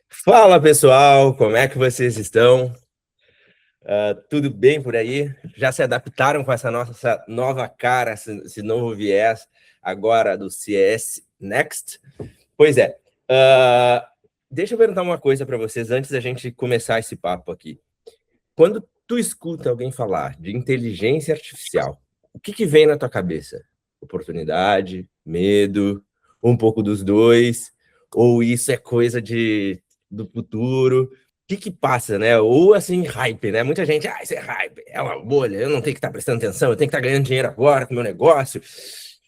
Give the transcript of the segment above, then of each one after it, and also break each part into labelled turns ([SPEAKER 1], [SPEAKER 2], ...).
[SPEAKER 1] Fala pessoal, como é que vocês estão? Tudo bem por aí? Já se adaptaram com essa nossa nova cara, esse novo viés agora do CS Next? Pois é. Deixa eu perguntar uma coisa para vocês antes da gente começar esse papo aqui. Quando tu escuta alguém falar de inteligência artificial, o que vem na tua cabeça? Oportunidade, medo, um pouco dos dois? Ou isso é coisa do futuro? O que passa, né? Ou assim, hype, né? Muita gente, isso é hype, é uma bolha, eu não tenho que estar prestando atenção, eu tenho que estar ganhando dinheiro agora com o meu negócio.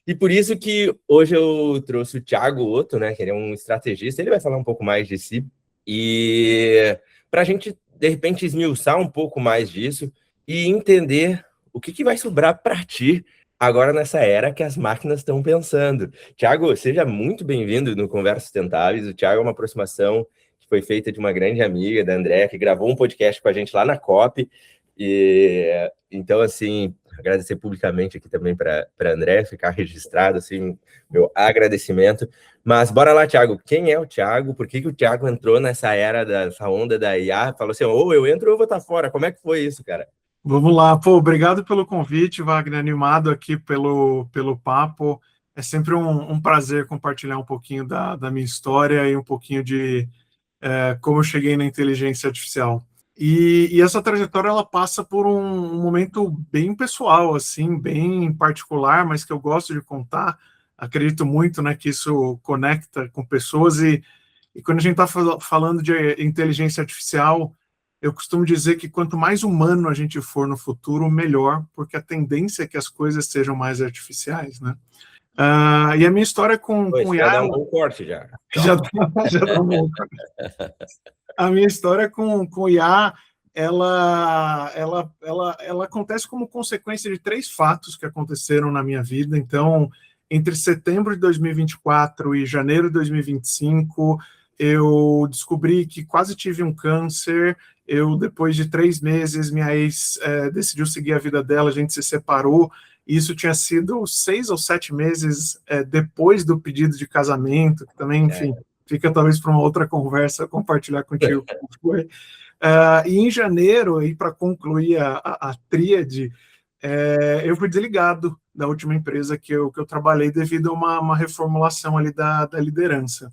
[SPEAKER 1] E por isso que hoje eu trouxe o Thiago Otto, né? Que ele é um estrategista, ele vai falar um pouco mais de si. E para a gente, de repente, esmiuçar um pouco mais disso e entender o que vai sobrar para ti agora nessa era que as máquinas estão pensando. Thiago, seja muito bem-vindo no Conversas Sustentáveis. O Thiago é uma aproximação que foi feita de uma grande amiga, da Andréa, que gravou um podcast com a gente lá na COP. E então, assim, agradecer publicamente aqui também para a Andréa, ficar registrado, assim, meu agradecimento. Mas bora lá, Thiago. Quem é o Thiago? Por que o Thiago entrou nessa era, dessa onda da IA? Falou assim, ou eu entro ou eu vou estar fora. Como é que foi isso, cara?
[SPEAKER 2] Vamos lá, obrigado pelo convite, Wagner, animado aqui pelo papo. É sempre um prazer compartilhar um pouquinho da minha história e um pouquinho de como eu cheguei na inteligência artificial. E essa trajetória, ela passa por um momento bem pessoal, assim, bem particular, mas que eu gosto de contar. Acredito muito, né, que isso conecta com pessoas e quando a gente está falando de inteligência artificial, eu costumo dizer que quanto mais humano a gente for no futuro, melhor, porque a tendência é que as coisas sejam mais artificiais, né? E a minha história com
[SPEAKER 1] Isso já
[SPEAKER 2] IA...
[SPEAKER 1] dá um bom corte, já.
[SPEAKER 2] Já, já dá um bom corte. A minha história com IA, ela acontece como consequência de 3 fatos que aconteceram na minha vida. Então, entre setembro de 2024 e janeiro de 2025, eu descobri que quase tive um câncer. Depois de 3 meses, minha ex decidiu seguir a vida dela, a gente se separou. Isso tinha sido 6 ou 7 meses depois do pedido de casamento, que também, enfim, fica talvez para uma outra conversa compartilhar contigo como foi. E em janeiro, para concluir a tríade, eu fui desligado da última empresa que eu trabalhei devido a uma reformulação ali da liderança.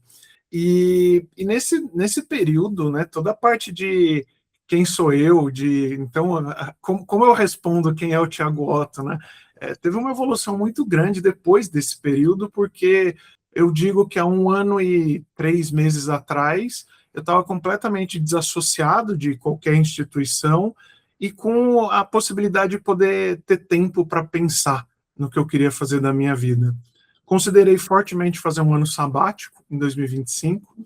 [SPEAKER 2] E nesse período, né, toda a parte de quem sou eu, então, como eu respondo quem é o Thiago Otto, né? Teve uma evolução muito grande depois desse período, porque eu digo que há 1 ano e 3 meses atrás, eu estava completamente desassociado de qualquer instituição e com a possibilidade de poder ter tempo para pensar no que eu queria fazer da minha vida. Considerei fortemente fazer um ano sabático em 2025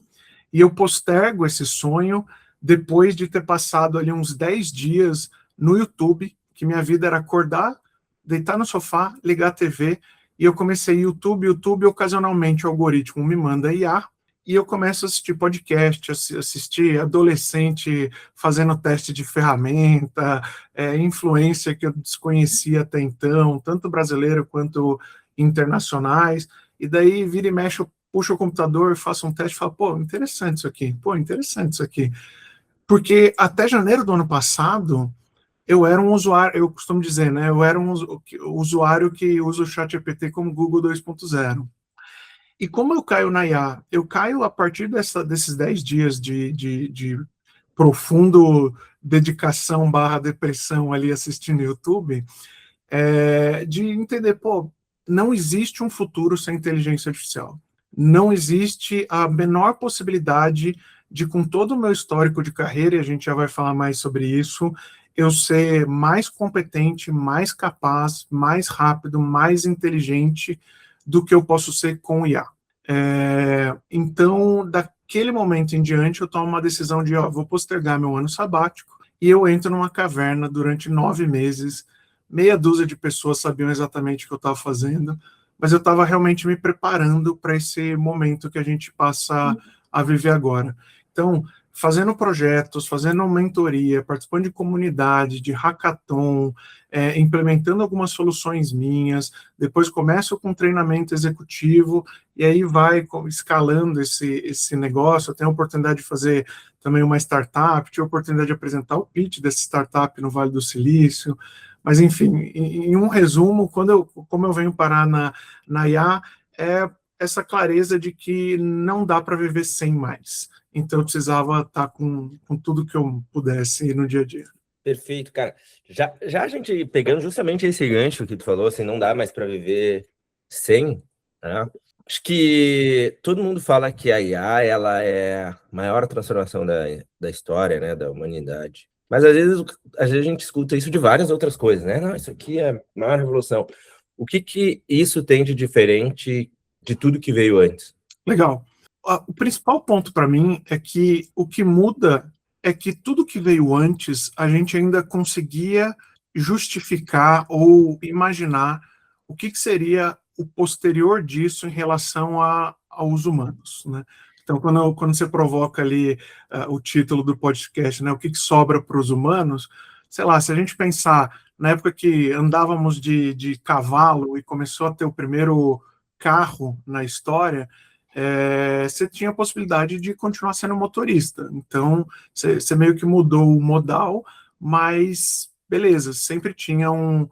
[SPEAKER 2] e eu postergo esse sonho depois de ter passado ali uns 10 dias no YouTube, que minha vida era acordar, deitar no sofá, ligar a TV, e eu comecei YouTube, ocasionalmente o algoritmo me manda IA, e eu começo a assistir podcast, assistir adolescente fazendo teste de ferramenta, influência que eu desconhecia até então, tanto brasileiro quanto internacionais, e daí vira e mexe, eu puxo o computador, faço um teste e falo, interessante isso aqui. Porque até janeiro do ano passado, eu era um usuário, eu costumo dizer, né, eu era um usuário que usa o ChatGPT como Google 2.0. E como eu caio na IA? Eu caio a partir desses 10 dias de profundo dedicação barra depressão ali assistindo YouTube, de entender, não existe um futuro sem inteligência artificial. Não existe a menor possibilidade de, com todo o meu histórico de carreira, e a gente já vai falar mais sobre isso, eu ser mais competente, mais capaz, mais rápido, mais inteligente do que eu posso ser com IA. Então, daquele momento em diante, eu tomo uma decisão de, vou postergar meu ano sabático, e eu entro numa caverna durante 9 meses. Meia dúzia de pessoas sabiam exatamente o que eu estava fazendo, mas eu estava realmente me preparando para esse momento que a gente passa a viver agora. Então, fazendo projetos, fazendo mentoria, participando de comunidade, de hackathon, implementando algumas soluções minhas, depois começo com treinamento executivo, e aí vai escalando esse negócio. Eu tenho a oportunidade de fazer também uma startup, tive a oportunidade de apresentar o pitch dessa startup no Vale do Silício, mas enfim, em um resumo, como eu venho parar na IA, é essa clareza de que não dá para viver sem mais. Então, eu precisava estar com tudo que eu pudesse no dia a dia.
[SPEAKER 1] Perfeito, cara. Já a gente pegando justamente esse gancho que tu falou, assim, não dá mais para viver sem, né? Acho que todo mundo fala que a IA, ela é a maior transformação da história, né, da humanidade. Mas às vezes a gente escuta isso de várias outras coisas, né? Não, isso aqui é a maior revolução. O que isso tem de diferente de tudo que veio antes?
[SPEAKER 2] Legal. O principal ponto para mim é que o que muda é que tudo que veio antes a gente ainda conseguia justificar ou imaginar o que seria o posterior disso em relação aos humanos, né? Então, quando você provoca ali o título do podcast, né, o que sobra para os humanos, sei lá, se a gente pensar na época que andávamos de cavalo e começou a ter o primeiro carro na história, você tinha a possibilidade de continuar sendo motorista. Então, você meio que mudou o modal, mas beleza, sempre tinha um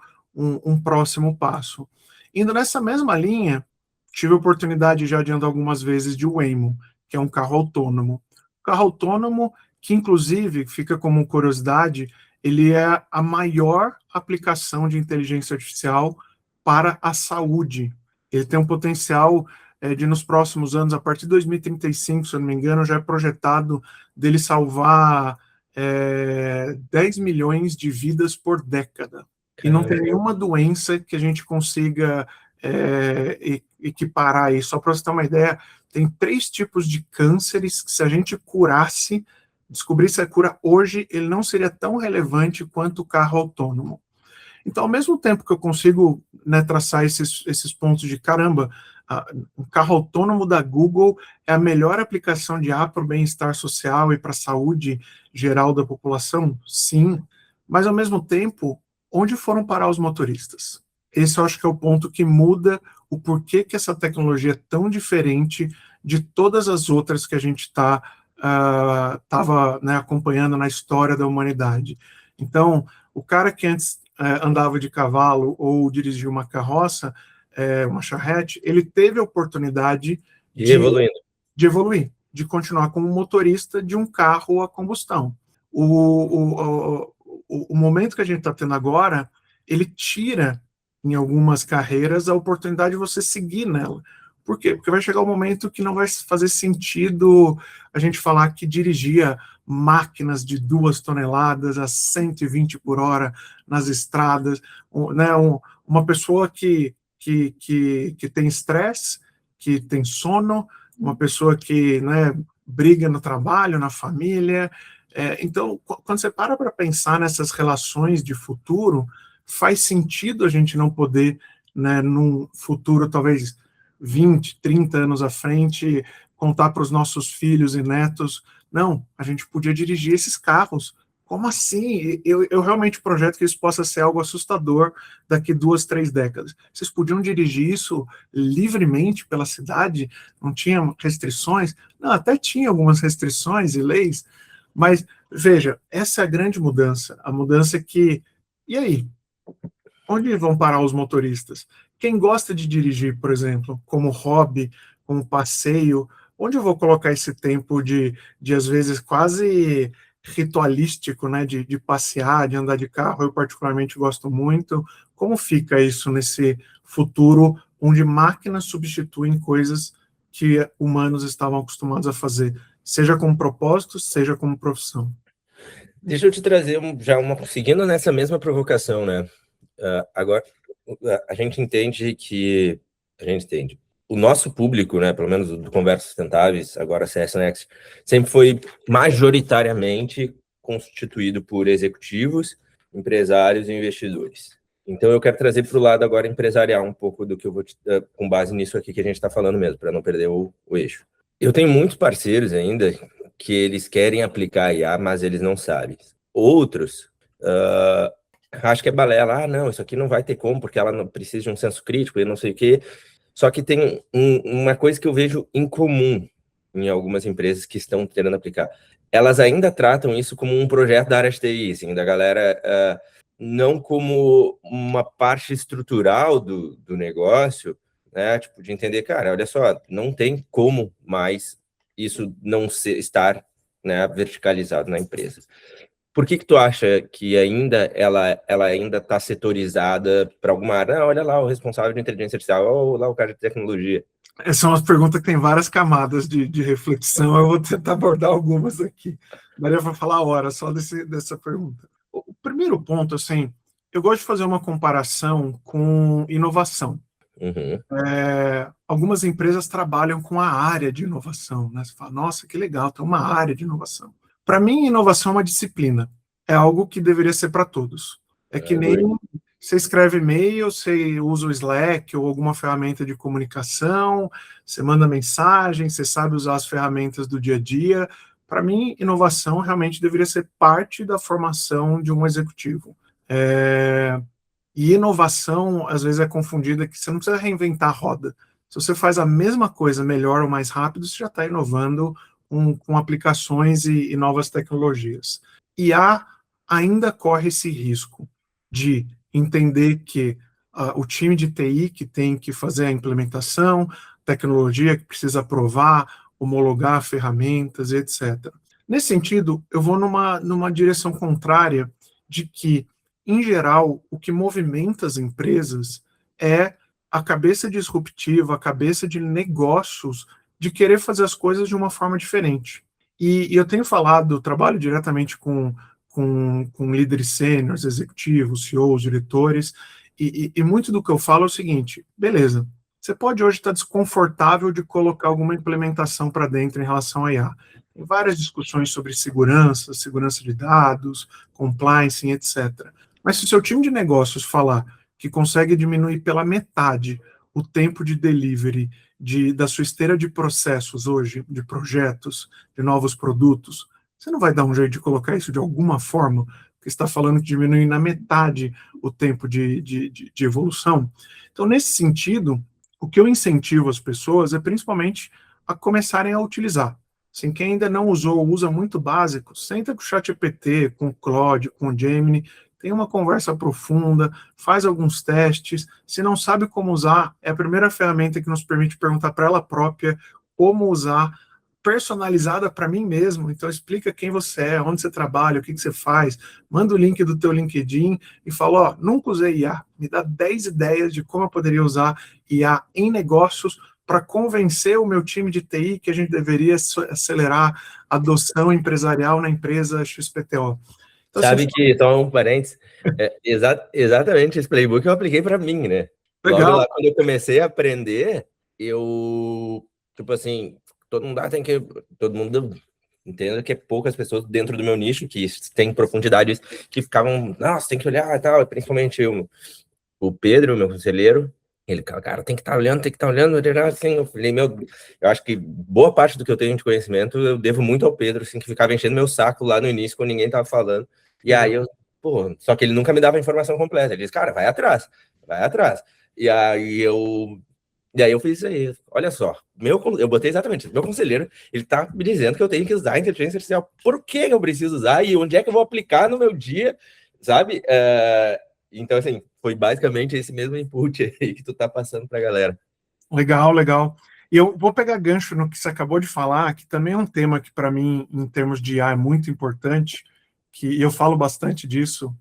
[SPEAKER 2] próximo passo. Indo nessa mesma linha, tive a oportunidade já de andar algumas vezes de Waymo, que é um carro autônomo. Carro autônomo que, inclusive, fica como curiosidade, ele é a maior aplicação de inteligência artificial para a saúde. Ele tem um potencial de, nos próximos anos, a partir de 2035, se eu não me engano, já é projetado dele salvar 10 milhões de vidas por década. E não tem nenhuma doença que a gente consiga equiparar isso. Só para você ter uma ideia, tem 3 tipos de cânceres que, se a gente curasse, descobrisse a cura hoje, ele não seria tão relevante quanto o carro autônomo. Então, ao mesmo tempo que eu consigo, né, traçar esses pontos de caramba, o carro autônomo da Google é a melhor aplicação de IA para o bem-estar social e para a saúde geral da população? Sim. Mas, ao mesmo tempo, onde foram parar os motoristas? Esse eu acho que é o ponto que muda o porquê que essa tecnologia é tão diferente de todas as outras que a gente estava né, acompanhando na história da humanidade. Então, o cara que antes andava de cavalo ou dirigia uma carroça, uma charrete, ele teve a oportunidade de evoluir, de continuar como motorista de um carro a combustão. O momento que a gente está tendo agora, ele tira, em algumas carreiras, a oportunidade de você seguir nela. Por quê? Porque vai chegar um momento que não vai fazer sentido a gente falar que dirigia máquinas de 2 toneladas a 120 por hora nas estradas, né, uma pessoa que tem estresse, que tem sono, uma pessoa que, né, briga no trabalho, na família. Então, quando você para pensar nessas relações de futuro, faz sentido a gente não poder, né, num futuro talvez 20, 30 anos à frente, contar para os nossos filhos e netos, não, a gente podia dirigir esses carros. Como assim? Eu realmente projeto que isso possa ser algo assustador daqui 2, 3 décadas. Vocês podiam dirigir isso livremente pela cidade? Não tinha restrições? Não, até tinha algumas restrições e leis, mas, veja, essa é a grande mudança. A mudança que... E aí? Onde vão parar os motoristas? Quem gosta de dirigir, por exemplo, como hobby, como passeio, onde eu vou colocar esse tempo de às vezes, quase ritualístico, né, de passear, de andar de carro? Eu particularmente gosto muito. Como fica isso nesse futuro onde máquinas substituem coisas que humanos estavam acostumados a fazer, seja como propósito, seja como profissão?
[SPEAKER 1] Deixa eu te trazer seguindo nessa mesma provocação, né? Agora, a gente entende o nosso público, né, pelo menos do Conversas Sustentáveis, agora CS Next, sempre foi majoritariamente constituído por executivos, empresários e investidores. Então, eu quero trazer para o lado agora empresarial um pouco do que eu vou com base nisso aqui que a gente está falando mesmo, para não perder o eixo. Eu tenho muitos parceiros ainda que eles querem aplicar IA, mas eles não sabem. Outros, acho que é balela. Não, isso aqui não vai ter como, porque ela não precisa de um senso crítico e não sei o quê. Só que tem uma coisa que eu vejo em comum em algumas empresas que estão querendo aplicar. Elas ainda tratam isso como um projeto da área de TI, assim, da galera, não como uma parte estrutural do negócio, né? Tipo, de entender, cara, olha só, não tem como mais isso não estar, né, verticalizado na empresa. Por que tu acha que ainda ela ainda está setorizada para alguma área? Olha lá, o responsável de inteligência artificial, ou lá o cara de tecnologia.
[SPEAKER 2] Essas são as perguntas que têm várias camadas de reflexão. Eu vou tentar abordar algumas aqui. Maria vai falar a hora só dessa pergunta. O primeiro ponto, assim, eu gosto de fazer uma comparação com inovação.
[SPEAKER 1] Uhum.
[SPEAKER 2] Algumas empresas trabalham com a área de inovação, né? Você fala, nossa, que legal, tem uma área de inovação. Para mim, inovação é uma disciplina. É algo que deveria ser para todos. É que nem você escreve e-mail, você usa o Slack ou alguma ferramenta de comunicação, você manda mensagem, você sabe usar as ferramentas do dia a dia. Para mim, inovação realmente deveria ser parte da formação de um executivo. E inovação, às vezes, é confundida que você não precisa reinventar a roda. Se você faz a mesma coisa melhor ou mais rápido, você já está inovando com aplicações e novas tecnologias. IA ainda corre esse risco de entender que o time de TI que tem que fazer a implementação, tecnologia que precisa aprovar, homologar ferramentas, etc. Nesse sentido, eu vou numa direção contrária de que, em geral, o que movimenta as empresas é a cabeça disruptiva, a cabeça de negócios, de querer fazer as coisas de uma forma diferente. E eu tenho falado, trabalho diretamente com líderes sêniores, executivos, CEOs, diretores, e muito do que eu falo é o seguinte, beleza, você pode hoje estar desconfortável de colocar alguma implementação para dentro em relação a IA. Tem várias discussões sobre segurança de dados, compliance, etc. Mas se o seu time de negócios falar que consegue diminuir pela metade o tempo de delivery da sua esteira de processos hoje, de projetos, de novos produtos, você não vai dar um jeito de colocar isso de alguma forma, porque está falando que diminui na metade o tempo de evolução. Então, nesse sentido, o que eu incentivo as pessoas é principalmente a começarem a utilizar. Assim, quem ainda não usou, usa muito básico, senta com o ChatGPT, com o Claude, com o Gemini, tem uma conversa profunda, faz alguns testes. Se não sabe como usar, é a primeira ferramenta que nos permite perguntar para ela própria como usar, personalizada para mim mesmo. Então, explica quem você é, onde você trabalha, o que você faz, manda o link do teu LinkedIn e fala, ó, nunca usei IA, me dá 10 ideias de como eu poderia usar IA em negócios para convencer o meu time de TI que a gente deveria acelerar a adoção empresarial na empresa XPTO.
[SPEAKER 1] Então, sabe assim, que, só um parênteses, exatamente esse playbook eu apliquei para mim, né? Legal. Logo lá, quando eu comecei a aprender, tipo assim, todo mundo entenda que é poucas pessoas dentro do meu nicho que tem profundidade, que ficavam, nossa, tem que olhar e tal, principalmente o Pedro, meu conselheiro, ele, cara, tem que estar olhando, assim, eu falei, eu acho que boa parte do que eu tenho de conhecimento eu devo muito ao Pedro, assim, que ficava enchendo meu saco lá no início, quando ninguém tava falando, e aí só que ele nunca me dava a informação completa, ele disse, cara, vai atrás, e aí eu fiz isso aí, olha só, eu botei exatamente, meu conselheiro, ele tá me dizendo que eu tenho que usar a inteligência artificial, por que eu preciso usar e onde é que eu vou aplicar no meu dia, sabe? Então, assim, foi basicamente esse mesmo input aí que tu tá passando pra galera.
[SPEAKER 2] Legal. E eu vou pegar gancho no que você acabou de falar, que também é um tema que, para mim, em termos de IA, é muito importante, que eu falo bastante disso,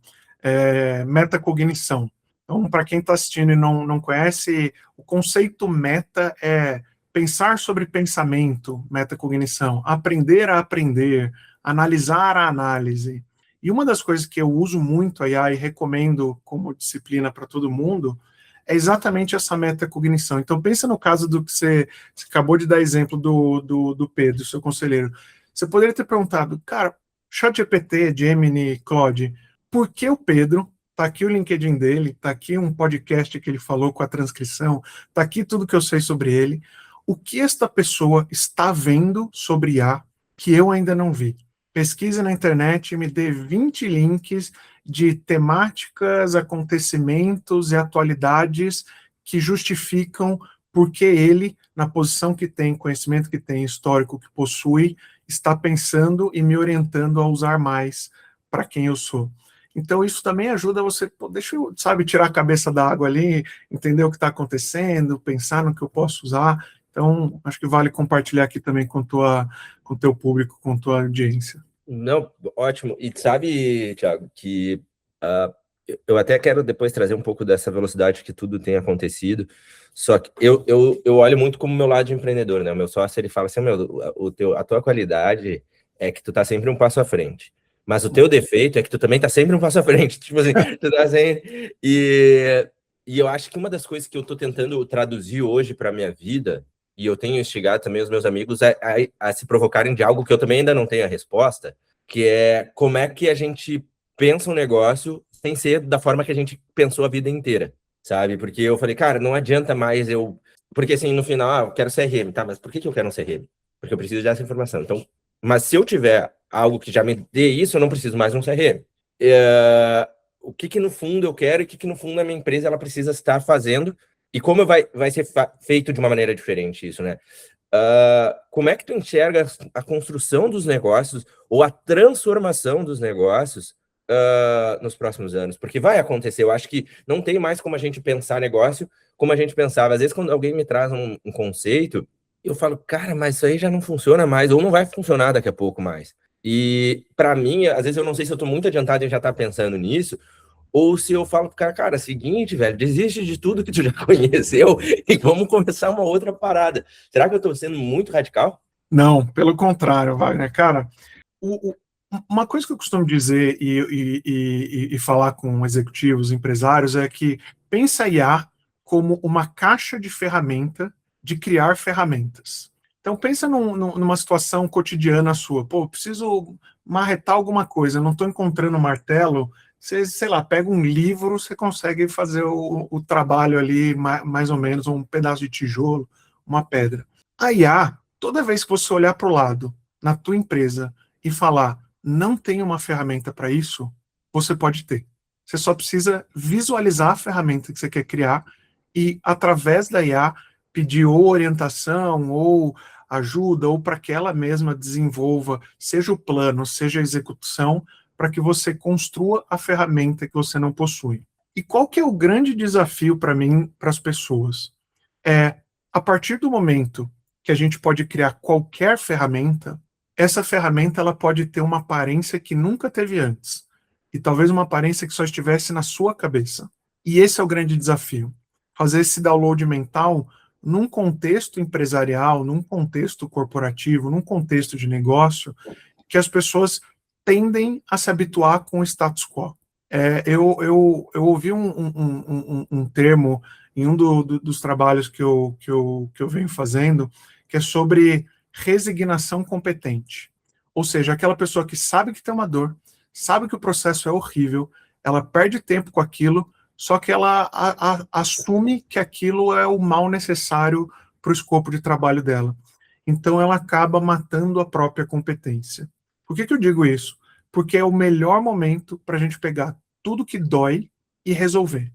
[SPEAKER 2] metacognição. Então, para quem está assistindo e não conhece, o conceito meta é pensar sobre pensamento, metacognição, aprender a aprender, analisar a análise. E uma das coisas que eu uso muito a IA e recomendo como disciplina para todo mundo é exatamente essa metacognição. Então, pensa no caso do que você acabou de dar exemplo do Pedro, seu conselheiro. Você poderia ter perguntado, cara, ChatGPT, Gemini, Claude, por que o Pedro, tá aqui o LinkedIn dele, tá aqui um podcast que ele falou com a transcrição, tá aqui tudo que eu sei sobre ele, o que esta pessoa está vendo sobre IA que eu ainda não vi. Pesquise na internet e me dê 20 links de temáticas, acontecimentos e atualidades que justificam porque ele, na posição que tem, conhecimento que tem, histórico que possui, está pensando e me orientando a usar mais para quem eu sou. Então, isso também ajuda você, deixa eu, sabe, tirar a cabeça da água ali, entender o que está acontecendo, pensar no que eu posso usar. Então, acho que vale compartilhar aqui também com o teu público, com tua audiência.
[SPEAKER 1] Não, ótimo. E sabe, Thiago, que eu até quero depois trazer um pouco dessa velocidade que tudo tem acontecido, só que eu olho muito como meu lado de empreendedor, né? O meu sócio, ele fala assim, a tua qualidade é que tu tá sempre um passo à frente, mas o teu defeito é que tu também tá sempre um passo à frente, tipo assim, tu tá sempre... E eu acho que uma das coisas que eu tô tentando traduzir hoje para minha vida, e eu tenho instigado também os meus amigos a se provocarem de algo que eu também ainda não tenho a resposta, que é como é que a gente pensa um negócio sem ser da forma que a gente pensou a vida inteira, sabe? Porque eu falei, cara, não adianta mais eu... Porque assim, no final, eu quero CRM, tá? Mas por que eu quero um CRM? Porque eu preciso dessa informação. Então, mas se eu tiver algo que já me dê isso, eu não preciso mais de um CRM. O que no fundo eu quero e o que no fundo a minha empresa ela precisa estar fazendo e como vai ser feito de uma maneira diferente isso, né? Como é que tu enxerga a construção dos negócios ou a transformação dos negócios nos próximos anos? Porque vai acontecer, eu acho que não tem mais como a gente pensar negócio como a gente pensava. Às vezes, quando alguém me traz um conceito, eu falo, cara, mas isso aí já não funciona mais, ou não vai funcionar daqui a pouco mais. E, para mim, às vezes eu não sei se eu estou muito adiantado em já estar pensando nisso, ou se eu falo pro cara, seguinte, velho, desiste de tudo que tu já conheceu e vamos começar uma outra parada. Será que eu tô sendo muito radical?
[SPEAKER 2] Não, pelo contrário, Wagner. Cara, uma coisa que eu costumo dizer e falar com executivos, empresários, é que pensa a IA como uma caixa de ferramenta de criar ferramentas. Então pensa numa situação cotidiana sua. Pô, preciso marretar alguma coisa, não estou encontrando martelo. Você, sei lá, pega um livro, você consegue fazer o trabalho ali, mais ou menos, um pedaço de tijolo, uma pedra. A IA, toda vez que você olhar para o lado, na tua empresa, e falar, não tem uma ferramenta para isso, você pode ter. Você só precisa visualizar a ferramenta que você quer criar e, através da IA, pedir ou orientação, ou ajuda, ou para que ela mesma desenvolva, seja o plano, seja a execução, para que você construa a ferramenta que você não possui. E qual que é o grande desafio para mim, para as pessoas? É, a partir do momento que a gente pode criar qualquer ferramenta, essa ferramenta ela pode ter uma aparência que nunca teve antes. E talvez uma aparência que só estivesse na sua cabeça. E esse é o grande desafio. Fazer esse download mental num contexto empresarial, num contexto corporativo, num contexto de negócio, que as pessoas tendem a se habituar com o status quo. Eu ouvi um termo em um dos trabalhos que eu venho fazendo, que é sobre resignação competente. Ou seja, aquela pessoa que sabe que tem uma dor, sabe que o processo é horrível, ela perde tempo com aquilo, só que ela assume que aquilo é o mal necessário para o escopo de trabalho dela. Então ela acaba matando a própria competência. Por que eu digo isso? Porque é o melhor momento para a gente pegar tudo que dói e resolver.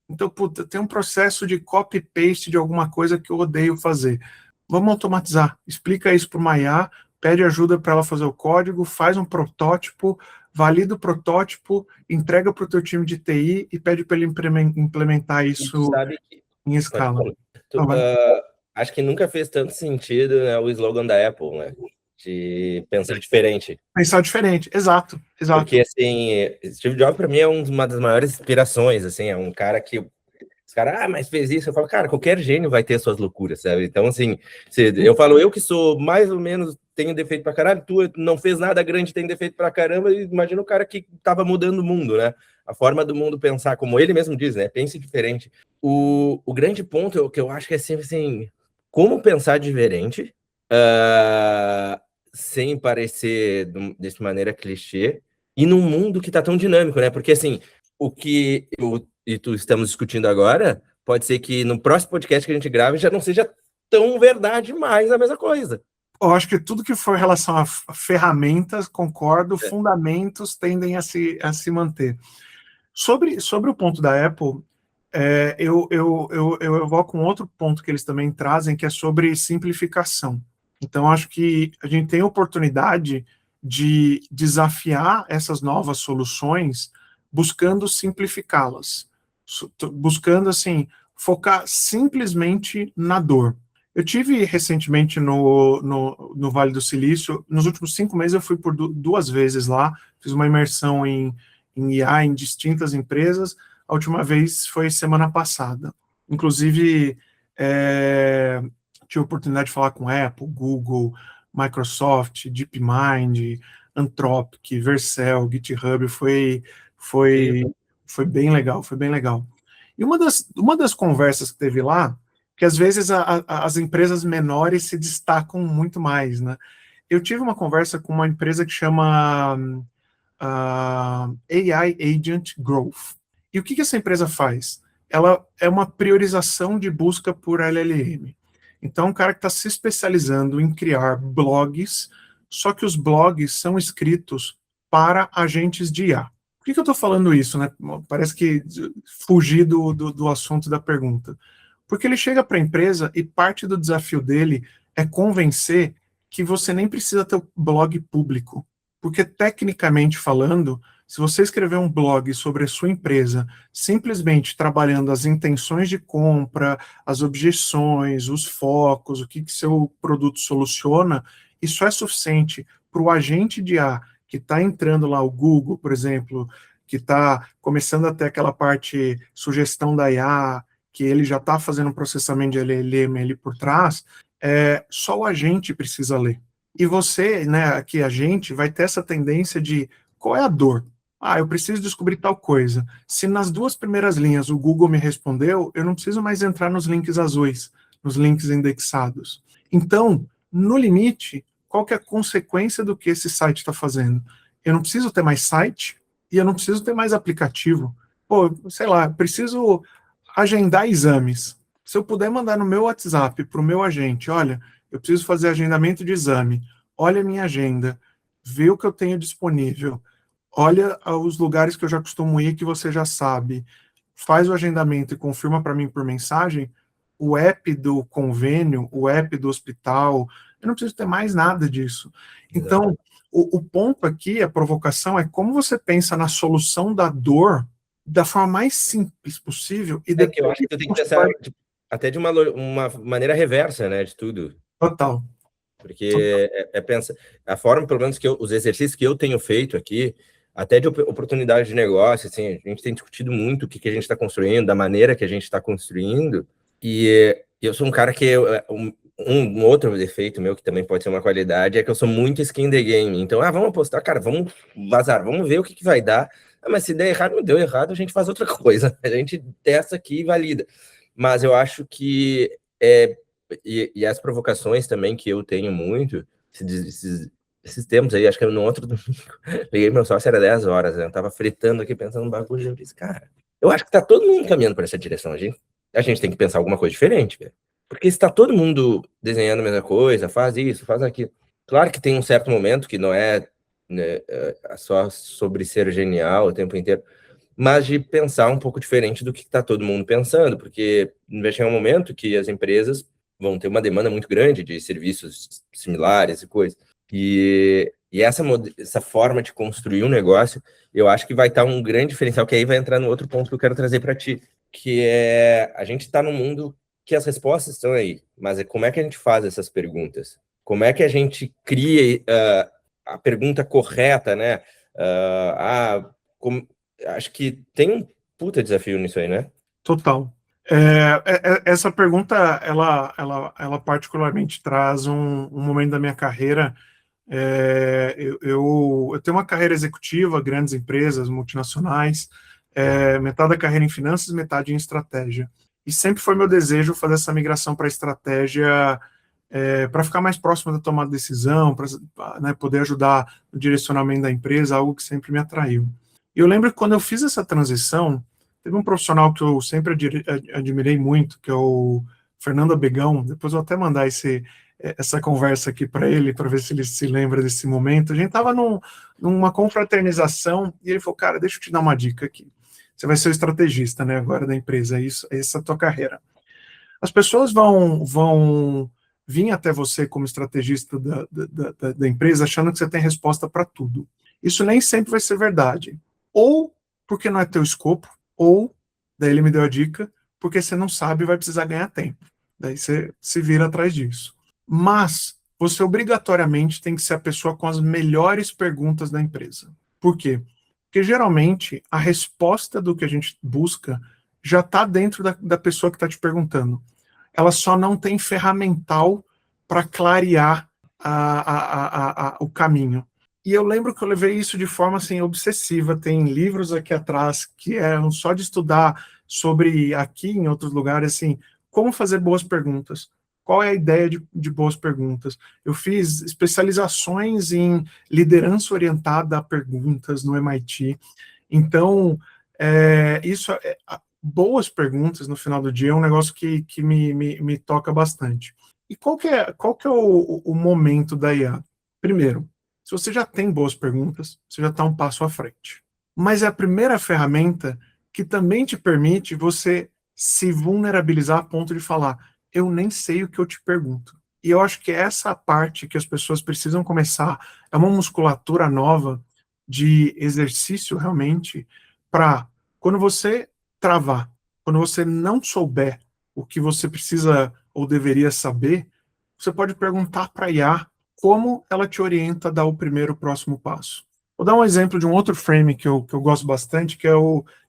[SPEAKER 2] Então, puta, tem um processo de copy-paste de alguma coisa que eu odeio fazer. Vamos automatizar. Explica isso para o Maiá, pede ajuda para ela fazer o código, faz um protótipo, valida o protótipo, entrega para o teu time de TI e pede para ele implementar isso em escala.
[SPEAKER 1] Acho que nunca fez tanto sentido, né, o slogan da Apple, né? De pensar diferente.
[SPEAKER 2] Pensar diferente, exato.
[SPEAKER 1] Porque, assim, Steve Jobs, para mim, é uma das maiores inspirações, assim, é um cara que... Os caras, mas fez isso. Eu falo, cara, qualquer gênio vai ter suas loucuras, sabe? Então, assim, eu falo, eu que sou mais ou menos, tenho defeito pra caralho, tu não fez nada grande, tem defeito pra caramba, imagina o cara que tava mudando o mundo, né? A forma do mundo pensar, como ele mesmo diz, né? Pense diferente. O grande ponto que eu acho que é sempre, assim, como pensar diferente, sem parecer dessa maneira clichê, e num mundo que tá tão dinâmico, né? Porque, assim, o que eu e tu estamos discutindo agora, pode ser que no próximo podcast que a gente grave já não seja tão verdade mais a mesma coisa.
[SPEAKER 2] Eu acho que tudo que for em relação a ferramentas, concordo, fundamentos tendem a se manter. Sobre o ponto da Apple, eu evoco um outro ponto que eles também trazem, que é sobre simplificação. Então, acho que a gente tem a oportunidade de desafiar essas novas soluções buscando simplificá-las, buscando, assim, focar simplesmente na dor. Eu tive recentemente no Vale do Silício, nos últimos 5 meses eu fui por 2 vezes lá, fiz uma imersão em IA em distintas empresas. A última vez foi semana passada. Inclusive, tive a oportunidade de falar com Apple, Google, Microsoft, DeepMind, Anthropic, Vercel, GitHub. Foi bem legal, foi bem legal. E uma das conversas que teve lá, que às vezes as empresas menores se destacam muito mais, né? Eu tive uma conversa com uma empresa que chama AI Agent Growth. E o que essa empresa faz? Ela é uma priorização de busca por LLM. Então, um cara que está se especializando em criar blogs, só que os blogs são escritos para agentes de IA. Por que eu estou falando isso, né? Parece que fugir do assunto da pergunta. Porque ele chega para a empresa e parte do desafio dele é convencer que você nem precisa ter o blog público. Porque, tecnicamente falando, se você escrever um blog sobre a sua empresa, simplesmente trabalhando as intenções de compra, as objeções, os focos, o que seu produto soluciona, isso é suficiente para o agente de IA que está entrando lá, o Google, por exemplo, que está começando a ter aquela parte sugestão da IA, que ele já está fazendo um processamento de LLM ali por trás, só o agente precisa ler. E você, né, aqui a gente, vai ter essa tendência de qual é a dor? Eu preciso descobrir tal coisa. Se nas 2 primeiras linhas o Google me respondeu, eu não preciso mais entrar nos links azuis, nos links indexados. Então, no limite, qual que é a consequência do que esse site está fazendo? Eu não preciso ter mais site e eu não preciso ter mais aplicativo. Pô, sei lá, preciso agendar exames. Se eu puder mandar no meu WhatsApp para o meu agente, olha, eu preciso fazer agendamento de exame, olha a minha agenda, vê o que eu tenho disponível, olha os lugares que eu já costumo ir que você já sabe, faz o agendamento e confirma para mim por mensagem, o app do convênio, o app do hospital, eu não preciso ter mais nada disso. Então, o ponto aqui, a provocação, é como você pensa na solução da dor da forma mais simples possível. E
[SPEAKER 1] que eu acho que tu tem que pensar até de uma maneira reversa, né, de tudo.
[SPEAKER 2] Total.
[SPEAKER 1] Porque pensa, a forma, pelo menos, os exercícios que eu tenho feito aqui, até de oportunidade de negócio, assim, a gente tem discutido muito o que a gente está construindo, da maneira que a gente está construindo, e eu sou um cara que, um outro defeito meu, que também pode ser uma qualidade, é que eu sou muito skin the game. Então, vamos apostar, cara, vamos vazar, vamos ver o que vai dar. Mas se der errado, não deu errado, a gente faz outra coisa. A gente testa aqui e valida. Mas eu acho que e as provocações também que eu tenho muito, esses tempos aí, acho que no outro domingo, liguei meu sócio, era 10 horas, né? Eu tava fritando aqui, pensando no bagulho, eu disse, cara, eu acho que tá todo mundo caminhando por essa direção, a gente tem que pensar alguma coisa diferente, velho. Porque se tá todo mundo desenhando a mesma coisa, faz isso, faz aquilo, claro que tem um certo momento que não é, né, só sobre ser genial o tempo inteiro, mas de pensar um pouco diferente do que está todo mundo pensando, porque vai chegar um momento que as empresas vão ter uma demanda muito grande de serviços similares e coisas. E essa forma de construir um negócio, eu acho que vai estar um grande diferencial, que aí vai entrar no outro ponto que eu quero trazer para ti, que é a gente está num mundo que as respostas estão aí, mas como é que a gente faz essas perguntas? Como é que a gente cria a pergunta correta, né? Acho que tem um puta desafio nisso aí, né?
[SPEAKER 2] Total. Essa pergunta, ela particularmente traz um momento da minha carreira. Eu tenho uma carreira executiva, grandes empresas, multinacionais, metade da carreira em finanças, metade em estratégia. E sempre foi meu desejo fazer essa migração para a estratégia, para ficar mais próximo da tomada de decisão, para, né, poder ajudar no direcionamento da empresa, algo que sempre me atraiu. E eu lembro que quando eu fiz essa transição, teve um profissional que eu sempre admirei muito, que é o Fernando Abegão. Depois eu vou até mandar essa conversa aqui para ele, para ver se ele se lembra desse momento. A gente estava numa confraternização e ele falou, cara, deixa eu te dar uma dica aqui. Você vai ser o estrategista, né, agora da empresa, essa é a tua carreira. As pessoas vão vir até você como estrategista da empresa achando que você tem resposta para tudo. Isso nem sempre vai ser verdade. Ou porque não é teu escopo, ou, daí ele me deu a dica, porque você não sabe e vai precisar ganhar tempo. Daí você se vira atrás disso. Mas você obrigatoriamente tem que ser a pessoa com as melhores perguntas da empresa. Por quê? Porque geralmente a resposta do que a gente busca já está dentro da pessoa que está te perguntando. Ela só não tem ferramental para clarear o caminho. E eu lembro que eu levei isso de forma assim, obsessiva. Tem livros aqui atrás que eram só de estudar sobre aqui em outros lugares, assim, como fazer boas perguntas. Qual é a ideia de boas perguntas? Eu fiz especializações em liderança orientada a perguntas no MIT. Então, boas perguntas no final do dia é um negócio que me toca bastante. E qual que é o momento da IA? Primeiro, se você já tem boas perguntas, você já está um passo à frente. Mas é a primeira ferramenta que também te permite você se vulnerabilizar a ponto de falar, eu nem sei o que eu te pergunto. E eu acho que essa parte que as pessoas precisam começar é uma musculatura nova de exercício realmente para quando você travar, quando você não souber o que você precisa ou deveria saber, você pode perguntar para a IA como ela te orienta a dar o próximo passo. Vou dar um exemplo de um outro frame que eu gosto bastante, que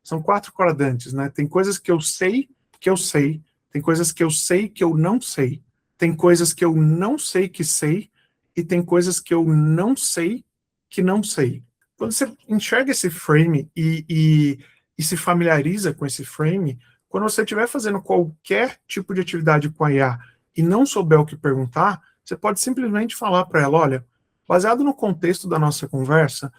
[SPEAKER 2] são 4 quadrantes, né? Tem coisas que eu sei, tem coisas que eu sei que eu não sei, tem coisas que eu não sei que sei, e tem coisas que eu não sei que não sei. Quando você enxerga esse frame e se familiariza com esse frame, quando você estiver fazendo qualquer tipo de atividade com a IA e não souber o que perguntar, você pode simplesmente falar para ela, olha, baseado no contexto da nossa conversa,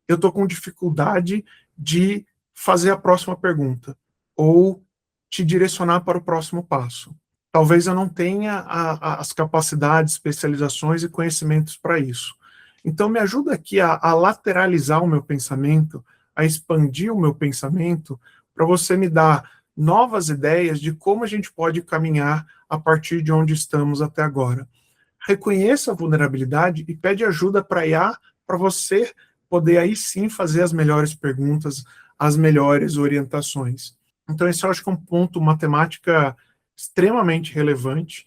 [SPEAKER 2] eu estou com dificuldade de fazer a próxima pergunta ou te direcionar para o próximo passo. Talvez eu não tenha as capacidades, especializações e conhecimentos para isso. Então, me ajuda aqui a lateralizar o meu pensamento, a expandir o meu pensamento, para você me dar novas ideias de como a gente pode caminhar a partir de onde estamos até agora. Reconheça a vulnerabilidade e pede ajuda para a IA, para você poder aí sim fazer as melhores perguntas, as melhores orientações. Então, esse eu acho que é um ponto matemática extremamente relevante,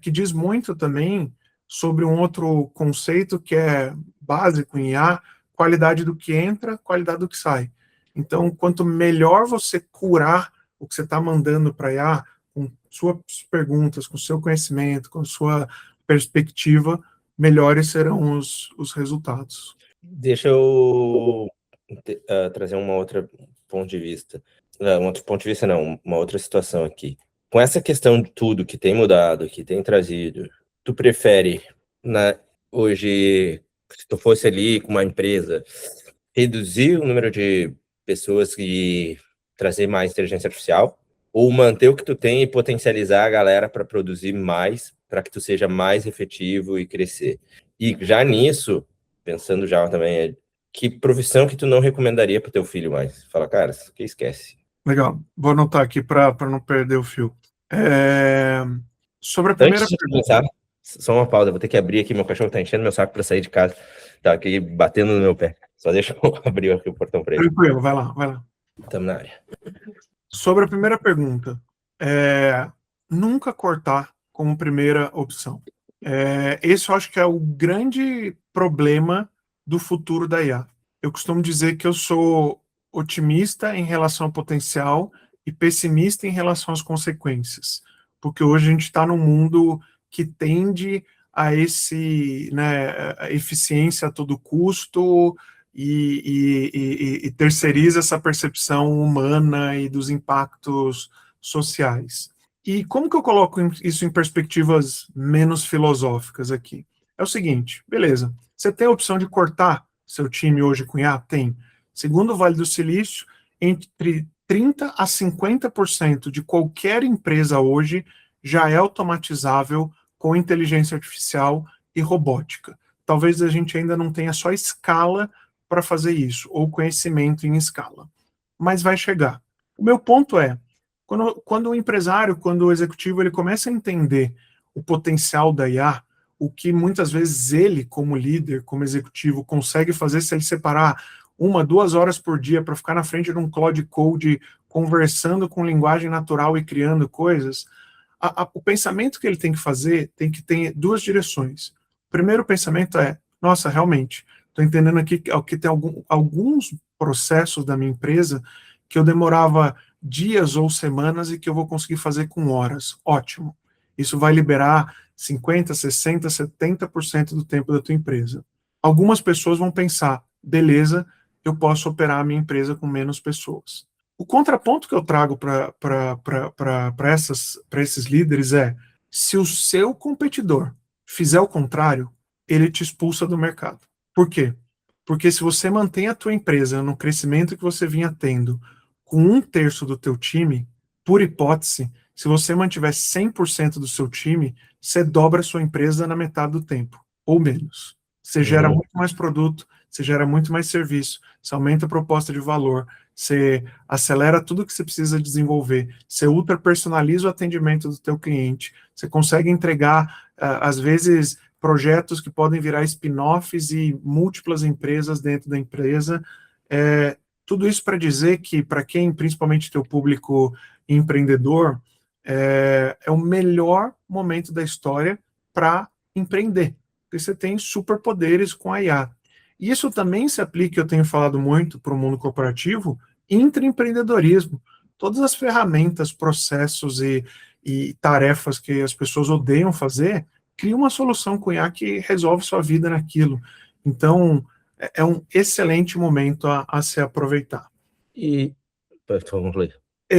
[SPEAKER 2] que diz muito também sobre um outro conceito que é básico em IA, qualidade do que entra, qualidade do que sai. Então, quanto melhor você curar o que você está mandando para a IA, com suas perguntas, com seu conhecimento, com sua perspectiva, melhores serão os resultados.
[SPEAKER 1] Deixa eu trazer uma outra ponto de vista. Um outro ponto de vista, não, uma outra situação aqui. Com essa questão de tudo que tem mudado, que tem trazido, tu prefere, hoje, se tu fosse ali com uma empresa, reduzir o número de pessoas e trazer mais inteligência artificial, ou manter o que tu tem e potencializar a galera para produzir mais, para que tu seja mais efetivo e crescer? E já nisso, pensando já também, que profissão que tu não recomendaria para teu filho mais? Fala, cara, que esquece.
[SPEAKER 2] Legal, vou anotar aqui para não perder o fio. Sobre a primeira
[SPEAKER 1] pergunta. Só uma pausa, vou ter que abrir aqui, meu cachorro tá enchendo meu saco para sair de casa, tá aqui batendo no meu pé. Só deixa eu abrir aqui o portão para ele.
[SPEAKER 2] Tranquilo, vai lá.
[SPEAKER 1] Estamos na área.
[SPEAKER 2] Sobre a primeira pergunta, nunca cortar como primeira opção. Esse eu acho que é o grande problema do futuro da IA. Eu costumo dizer que eu sou otimista em relação ao potencial e pessimista em relação às consequências, porque hoje a gente está num mundo que tende a a eficiência a todo custo e terceiriza essa percepção humana e dos impactos sociais. E como que eu coloco isso em perspectivas menos filosóficas aqui? É o seguinte, beleza, você tem a opção de cortar seu time hoje com IA? Tem. Segundo o Vale do Silício, entre 30% a 50% de qualquer empresa hoje já é automatizável com inteligência artificial e robótica. Talvez a gente ainda não tenha só escala para fazer isso, ou conhecimento em escala, mas vai chegar. O meu ponto é, quando o empresário, quando o executivo, ele começa a entender o potencial da IA, o que muitas vezes ele, como líder, como executivo, consegue fazer se ele separar 1, 2 horas por dia para ficar na frente de um Claude Code, conversando com linguagem natural e criando coisas, o pensamento que ele tem que fazer tem que ter duas direções. O primeiro pensamento é, nossa, realmente, estou entendendo aqui que tem alguns processos da minha empresa que eu demorava dias ou semanas e que eu vou conseguir fazer com horas. Ótimo. Isso vai liberar 50, 60, 70% do tempo da tua empresa. Algumas pessoas vão pensar, beleza, eu posso operar a minha empresa com menos pessoas. O contraponto que eu trago para esses líderes é, se o seu competidor fizer o contrário, ele te expulsa do mercado. Por quê? Porque se você mantém a tua empresa no crescimento que você vinha tendo com 1/3 do teu time, por hipótese, se você mantiver 100% do seu time, você dobra a sua empresa na metade do tempo, ou menos. Você gera muito mais produto, você gera muito mais serviço, você aumenta a proposta de valor, você acelera tudo que você precisa desenvolver, você ultra personaliza o atendimento do teu cliente, você consegue entregar, às vezes, projetos que podem virar spin-offs e múltiplas empresas dentro da empresa. Tudo isso para dizer que, para quem, principalmente teu público empreendedor, é o melhor momento da história para empreender, porque você tem superpoderes com a IA. E isso também se aplica, eu tenho falado muito para o mundo corporativo, intraempreendedorismo. Todas as ferramentas, processos e tarefas que as pessoas odeiam fazer, cria uma solução com IA que resolve sua vida naquilo. Então, é um excelente momento a se aproveitar.
[SPEAKER 1] E. Vamos ler.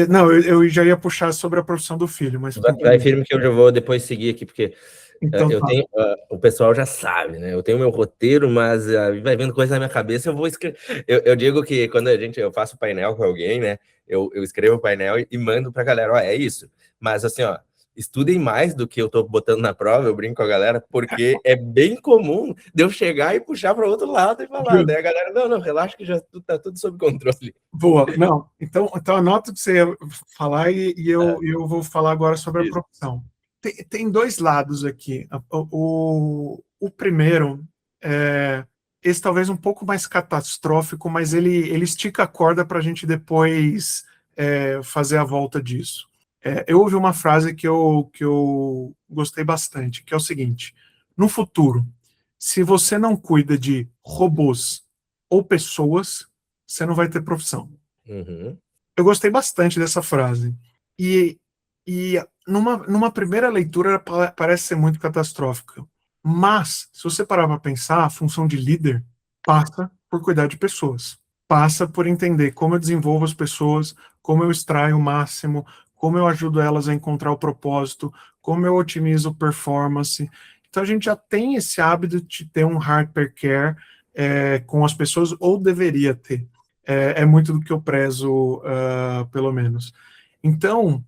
[SPEAKER 2] Não, eu já ia puxar sobre a profissão do filho, mas...
[SPEAKER 1] Vai firme que eu já vou depois seguir aqui, porque
[SPEAKER 2] então,
[SPEAKER 1] eu tenho, o pessoal já sabe, né? Eu tenho meu roteiro, mas vai vendo coisa na minha cabeça, eu vou escrever. Eu digo que quando eu faço painel com alguém, né? Eu escrevo o painel e mando pra galera, ó, é isso. Mas assim, ó, estudem mais do que eu tô botando na prova, eu brinco com a galera, porque é bem comum de eu chegar e puxar para outro lado e falar. Daí a galera, não, relaxa que já tá tudo sob controle.
[SPEAKER 2] Boa, não. Então anota o que você ia falar e eu vou falar agora sobre a profissão. Tem dois lados aqui. O primeiro esse talvez um pouco mais catastrófico, mas ele estica a corda para a gente depois fazer a volta disso. Eu ouvi uma frase que eu gostei bastante, que é o seguinte: no futuro, se você não cuida de robôs ou pessoas, você não vai ter profissão.
[SPEAKER 1] Uhum.
[SPEAKER 2] Eu gostei bastante dessa frase. E numa primeira leitura, ela parece ser muito catastrófica. Mas, se você parar para pensar, a função de líder passa por cuidar de pessoas. Passa por entender como eu desenvolvo as pessoas, como eu extraio o máximo, como eu ajudo elas a encontrar o propósito, como eu otimizo performance. Então, a gente já tem esse hábito de ter um hypercare com as pessoas, ou deveria ter. É muito do que eu prezo, pelo menos. Então,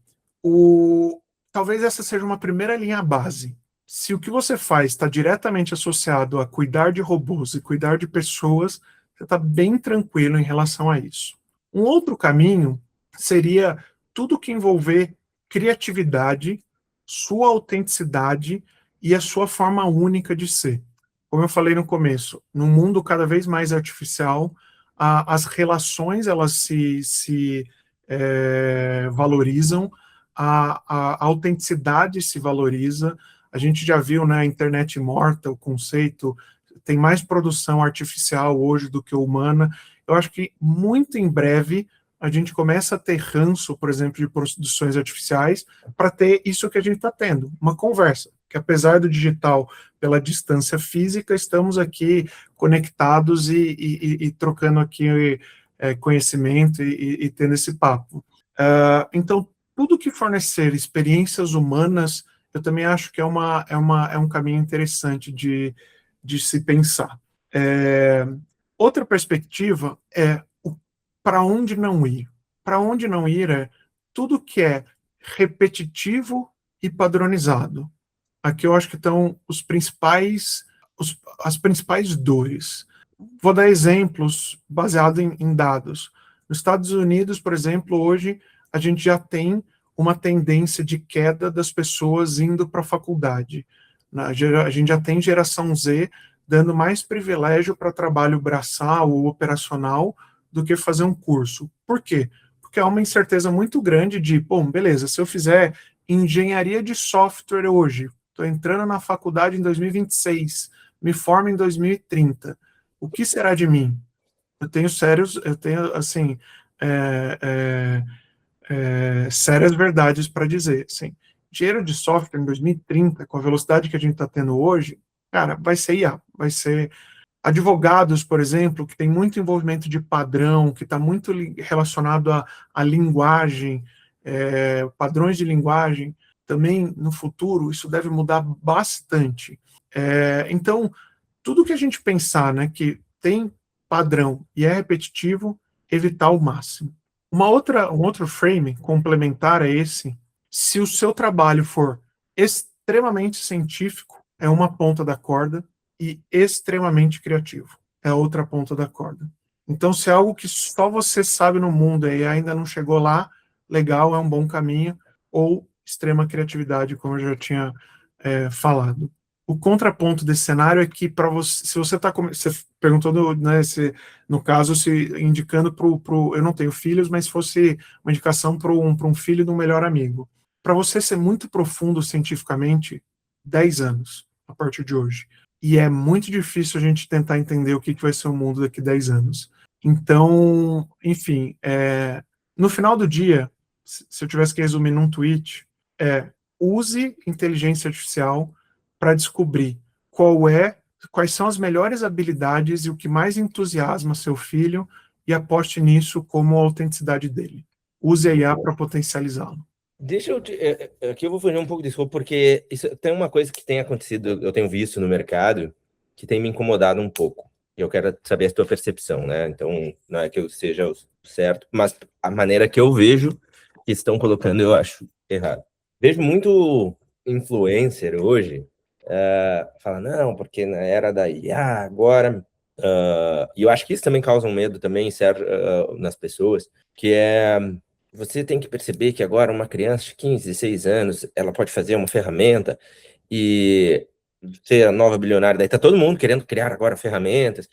[SPEAKER 2] talvez essa seja uma primeira linha base. Se o que você faz está diretamente associado a cuidar de robôs e cuidar de pessoas, você está bem tranquilo em relação a isso. Um outro caminho seria tudo que envolver criatividade, sua autenticidade e a sua forma única de ser. Como eu falei no começo, num mundo cada vez mais artificial, as relações elas se valorizam, a autenticidade se valoriza. A gente já viu na internet morta o conceito, tem mais produção artificial hoje do que humana. Eu acho que muito em breve a gente começa a ter ranço, por exemplo, de produções artificiais, para ter isso que a gente está tendo, uma conversa, que apesar do digital, pela distância física, estamos aqui conectados e trocando aqui conhecimento e tendo esse papo. Então, tudo que fornecer experiências humanas, eu também acho que é um caminho interessante de se pensar. Outra perspectiva é para onde não ir. Para onde não ir é tudo que é repetitivo e padronizado. aqui eu acho que estão as principais dores. Vou dar exemplos baseados em dados. Nos Estados Unidos, por exemplo, hoje a gente já tem uma tendência de queda das pessoas indo para a faculdade. A gente já tem geração Z dando mais privilégio para trabalho braçal ou operacional do que fazer um curso. Por quê? Porque há uma incerteza muito grande de, bom, beleza, se eu fizer engenharia de software hoje, estou entrando na faculdade em 2026, me formo em 2030, o que será de mim? Eu tenho, assim, sérias verdades para dizer, assim, engenheiro de software em 2030, com a velocidade que a gente está tendo hoje, cara, vai ser IA, vai ser advogados, por exemplo, que tem muito envolvimento de padrão, que está muito relacionado à linguagem, padrões de linguagem, também no futuro isso deve mudar bastante. Então, tudo que a gente pensar, né, que tem padrão e é repetitivo, evitar ao máximo. Um outro frame complementar a esse, se o seu trabalho for extremamente científico, é uma ponta da corda, e extremamente criativo, é a outra ponta da corda. Então, se é algo que só você sabe no mundo e ainda não chegou lá, legal, é um bom caminho, ou extrema criatividade, como eu já tinha falado. O contraponto desse cenário é que, para você, se você está. Você perguntou, né, no caso, se indicando para o. Eu não tenho filhos, mas se fosse uma indicação para um filho de um melhor amigo. Para você ser muito profundo cientificamente, 10 anos, a partir de hoje. E é muito difícil a gente tentar entender o que vai ser o mundo daqui a 10 anos. Então, enfim, no final do dia, se eu tivesse que resumir num tweet, use inteligência artificial para descobrir quais são as melhores habilidades e o que mais entusiasma seu filho e aposte nisso como a autenticidade dele. Use a IA para potencializá-lo.
[SPEAKER 1] Deixa eu aqui eu vou fugir um pouco disso, porque isso tem uma coisa que tem acontecido, eu tenho visto no mercado, que tem me incomodado um pouco. E eu quero saber a tua percepção, né? Então, não é que eu seja o certo, mas a maneira que eu vejo que estão colocando, eu acho errado. Vejo muito influencer hoje fala, não, porque na era da IA, agora... e eu acho que isso também causa um medo também nas pessoas, que é... Você tem que perceber que agora uma criança de 15, 16 anos, ela pode fazer uma ferramenta e ser a nova bilionária. Daí tá todo mundo querendo criar agora ferramentas.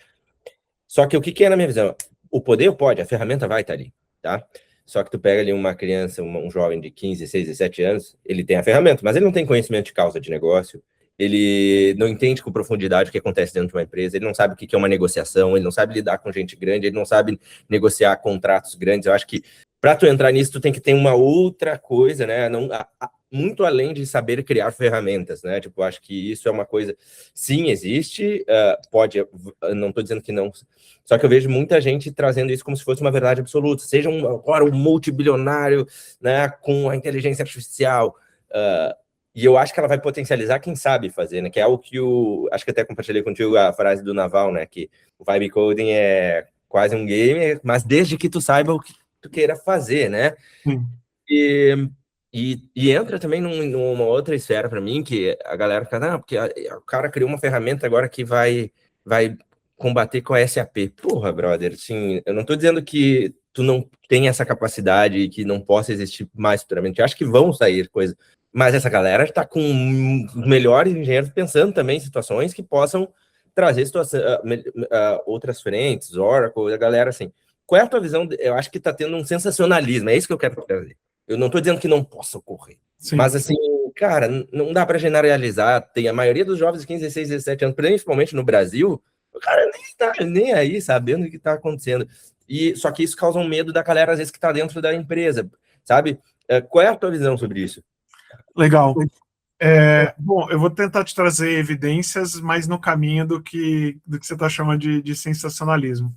[SPEAKER 1] Só que o que é na minha visão? O poder pode, a ferramenta vai estar ali, tá? Só que tu pega ali uma criança, um jovem de 15, 16, 17 anos, ele tem a ferramenta, mas ele não tem conhecimento de causa de negócio, ele não entende com profundidade o que acontece dentro de uma empresa, ele não sabe o que é uma negociação, ele não sabe lidar com gente grande, ele não sabe negociar contratos grandes. Eu acho que para tu entrar nisso, tu tem que ter uma outra coisa, né? Muito além de saber criar ferramentas, né? Tipo, acho que isso é uma coisa... Sim, existe, pode... Não estou dizendo que não... Só que eu vejo muita gente trazendo isso como se fosse uma verdade absoluta. Seja agora um multibilionário, né? Com a inteligência artificial. E eu acho que ela vai potencializar quem sabe fazer, né? Que é o que acho que até compartilhei contigo a frase do Naval, né? Que o vibe coding é quase um game, mas desde que tu saiba o que tu queira fazer, né? E entra também numa outra esfera para mim, que a galera fica, não, porque o cara criou uma ferramenta agora que vai combater com a SAP. Porra, brother, assim, eu não estou dizendo que tu não tem essa capacidade e que não possa existir mais futuramente. Eu acho que vão sair coisas. Mas essa galera está com melhores engenheiros pensando também em situações que possam trazer outras frentes, Oracle, a galera assim. Qual é a tua visão? Eu acho que está tendo um sensacionalismo, é isso que eu quero trazer. Eu não estou dizendo que não possa ocorrer. Sim. Mas, assim, cara, não dá para generalizar. Tem a maioria dos jovens de 15, 16, 17 anos, principalmente no Brasil, o cara nem está nem aí sabendo o que está acontecendo. Só que isso causa um medo da galera, às vezes, que está dentro da empresa, sabe? Qual é a tua visão sobre isso?
[SPEAKER 2] Legal. Bom, eu vou tentar te trazer evidências, mas no caminho do que você está chamando de sensacionalismo.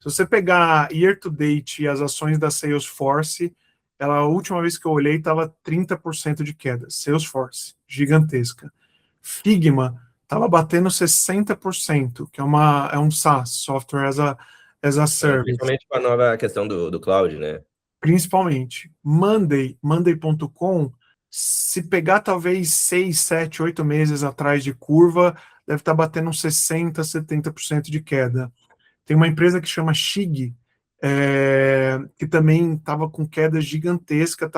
[SPEAKER 2] Se você pegar year to date e as ações da Salesforce, a última vez que eu olhei estava 30% de queda. Salesforce, gigantesca. Figma estava batendo 60%, que é um SaaS, Software as a Service.
[SPEAKER 1] Principalmente com a nova questão do cloud, né?
[SPEAKER 2] Principalmente. Monday.com Se pegar talvez 6, 7, 8 meses atrás de curva, deve estar batendo uns 60%, 70% de queda. Tem uma empresa que chama Shig, que também estava com queda gigantesca,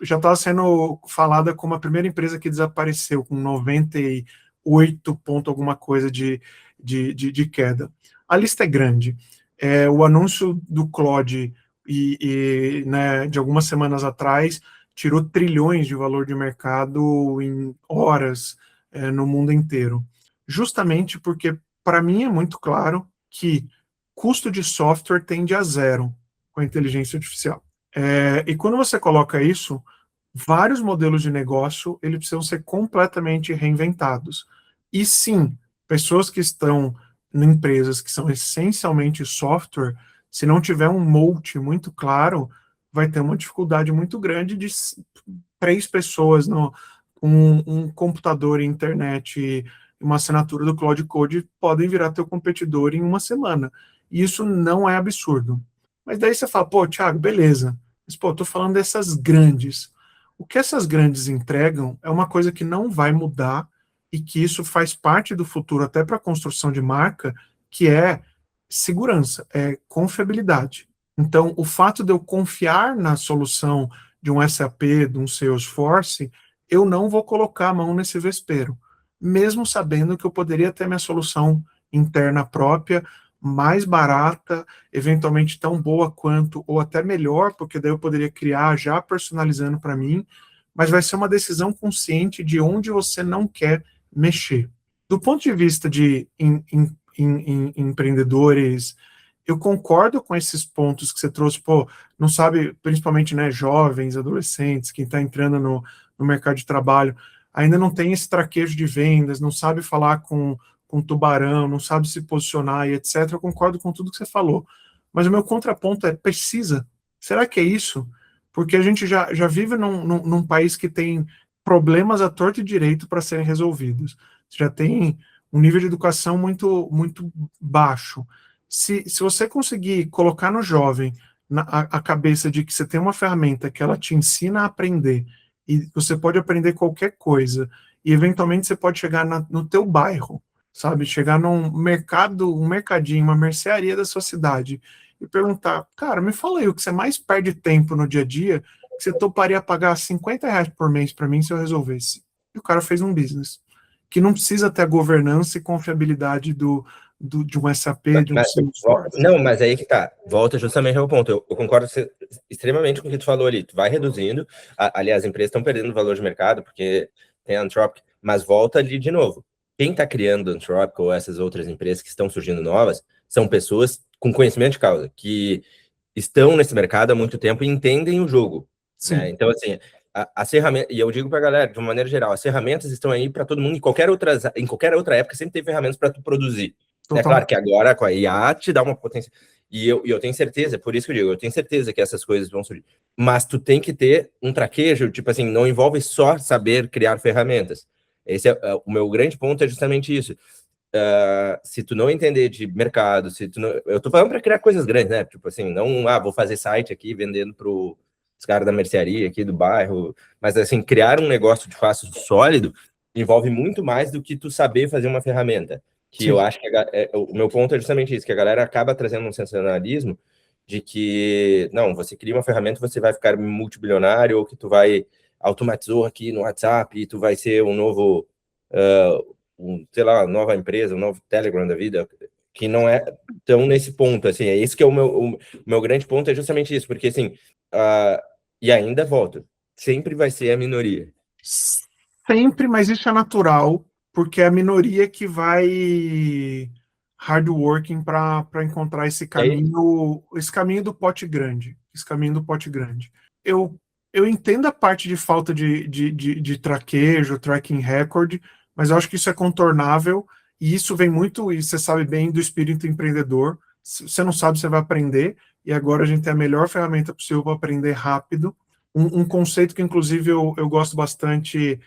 [SPEAKER 2] já estava sendo falada como a primeira empresa que desapareceu, com 98 ponto alguma coisa de queda. A lista é grande. O anúncio do Claude né, de algumas semanas atrás tirou trilhões de valor de mercado em horas no mundo inteiro. Justamente porque, para mim, é muito claro que custo de software tende a zero com a inteligência artificial. E quando você coloca isso, vários modelos de negócio eles precisam ser completamente reinventados. E sim, pessoas que estão em empresas que são essencialmente software, se não tiver um moat muito claro, vai ter uma dificuldade muito grande de 3 pessoas um computador e internet, uma assinatura do Cloud Code podem virar teu competidor em uma semana. E isso não é absurdo. Mas daí você fala, pô, Thiago, beleza. Mas, pô, tô falando dessas grandes. O que essas grandes entregam é uma coisa que não vai mudar e que isso faz parte do futuro, até para a construção de marca, que é segurança, é confiabilidade. Então, o fato de eu confiar na solução de um SAP, de um Salesforce, eu não vou colocar a mão nesse vespeiro, mesmo sabendo que eu poderia ter minha solução interna própria, mais barata, eventualmente tão boa quanto, ou até melhor, porque daí eu poderia criar já personalizando para mim, mas vai ser uma decisão consciente de onde você não quer mexer. Do ponto de vista de empreendedores, eu concordo com esses pontos que você trouxe, pô, não sabe, principalmente, né, jovens, adolescentes, quem está entrando no mercado de trabalho, ainda não tem esse traquejo de vendas, não sabe falar com tubarão, não sabe se posicionar e etc. Eu concordo com tudo que você falou. Mas o meu contraponto é, precisa? Será que é isso? Porque a gente já vive num país que tem problemas à torta e direito para serem resolvidos. Já tem um nível de educação muito, muito baixo. Se você conseguir colocar no jovem a cabeça de que você tem uma ferramenta que ela te ensina a aprender e você pode aprender qualquer coisa e eventualmente você pode chegar no teu bairro, sabe, chegar num mercado, um mercadinho, uma mercearia da sua cidade e perguntar, cara, me fala aí o que você mais perde tempo no dia a dia que você toparia pagar R$ 50 por mês para mim se eu resolvesse. E o cara fez um business que não precisa ter a governança e confiabilidade de um SAP, de um Salesforce.
[SPEAKER 1] Não, mas aí que tá. Volta justamente ao ponto. Eu concordo extremamente com o que tu falou ali. Tu vai reduzindo. Aliás, as empresas estão perdendo valor de mercado porque tem a Anthropic, mas volta ali de novo. Quem está criando Anthropic ou essas outras empresas que estão surgindo novas são pessoas com conhecimento de causa, que estão nesse mercado há muito tempo e entendem o jogo. Né? Então, assim, as ferramentas, e eu digo para a galera, de uma maneira geral, as ferramentas estão aí para todo mundo, em qualquer outra época sempre tem ferramentas para tu produzir. É claro que agora com a IA te dá uma potência. E eu tenho certeza, por isso que eu digo, eu tenho certeza que essas coisas vão surgir. Mas tu tem que ter um traquejo, tipo assim, não envolve só saber criar ferramentas. Esse o meu grande ponto é justamente isso. Se tu não entender de mercado, se tu não, eu tô falando para criar coisas grandes, né? Tipo assim, não, vou fazer site aqui vendendo para os caras da mercearia aqui do bairro, mas assim, criar um negócio de fato sólido envolve muito mais do que tu saber fazer uma ferramenta. Que eu acho que o meu ponto é justamente isso, que a galera acaba trazendo um sensacionalismo de que, não, você cria uma ferramenta, você vai ficar multibilionário, ou que tu vai automatizou aqui no WhatsApp e tu vai ser um novo, sei lá, nova empresa, um novo Telegram da vida, que não é tão nesse ponto, assim, é isso que é o meu grande ponto, é justamente isso, porque assim, e ainda volto, sempre vai ser a minoria.
[SPEAKER 2] Sempre, mas isso é natural, porque é a minoria que vai hard working para encontrar esse caminho do pote grande. Esse caminho do pote grande. Eu entendo a parte de falta de traquejo, tracking record, mas eu acho que isso é contornável, e isso vem muito, e você sabe bem, do espírito empreendedor. Se você não sabe, você vai aprender, e agora a gente tem a melhor ferramenta possível para aprender rápido. Um conceito que, inclusive, eu gosto bastante,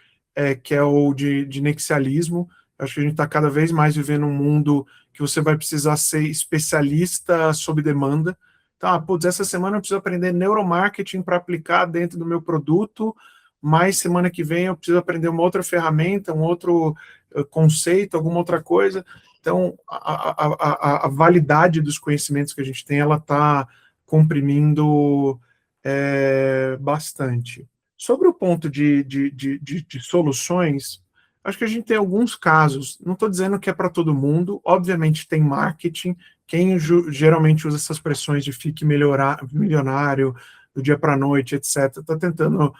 [SPEAKER 2] que é o de nexialismo. Acho que a gente está cada vez mais vivendo um mundo que você vai precisar ser especialista sob demanda. Tá, putz, essa semana eu preciso aprender neuromarketing para aplicar dentro do meu produto, mas semana que vem eu preciso aprender uma outra ferramenta, um outro conceito, alguma outra coisa. Então, a validade dos conhecimentos que a gente tem, ela está comprimindo bastante. Sobre o ponto de soluções, acho que a gente tem alguns casos, não estou dizendo que é para todo mundo, obviamente tem marketing, quem geralmente usa essas pressões de fique milionário do dia para a noite, etc., está tentando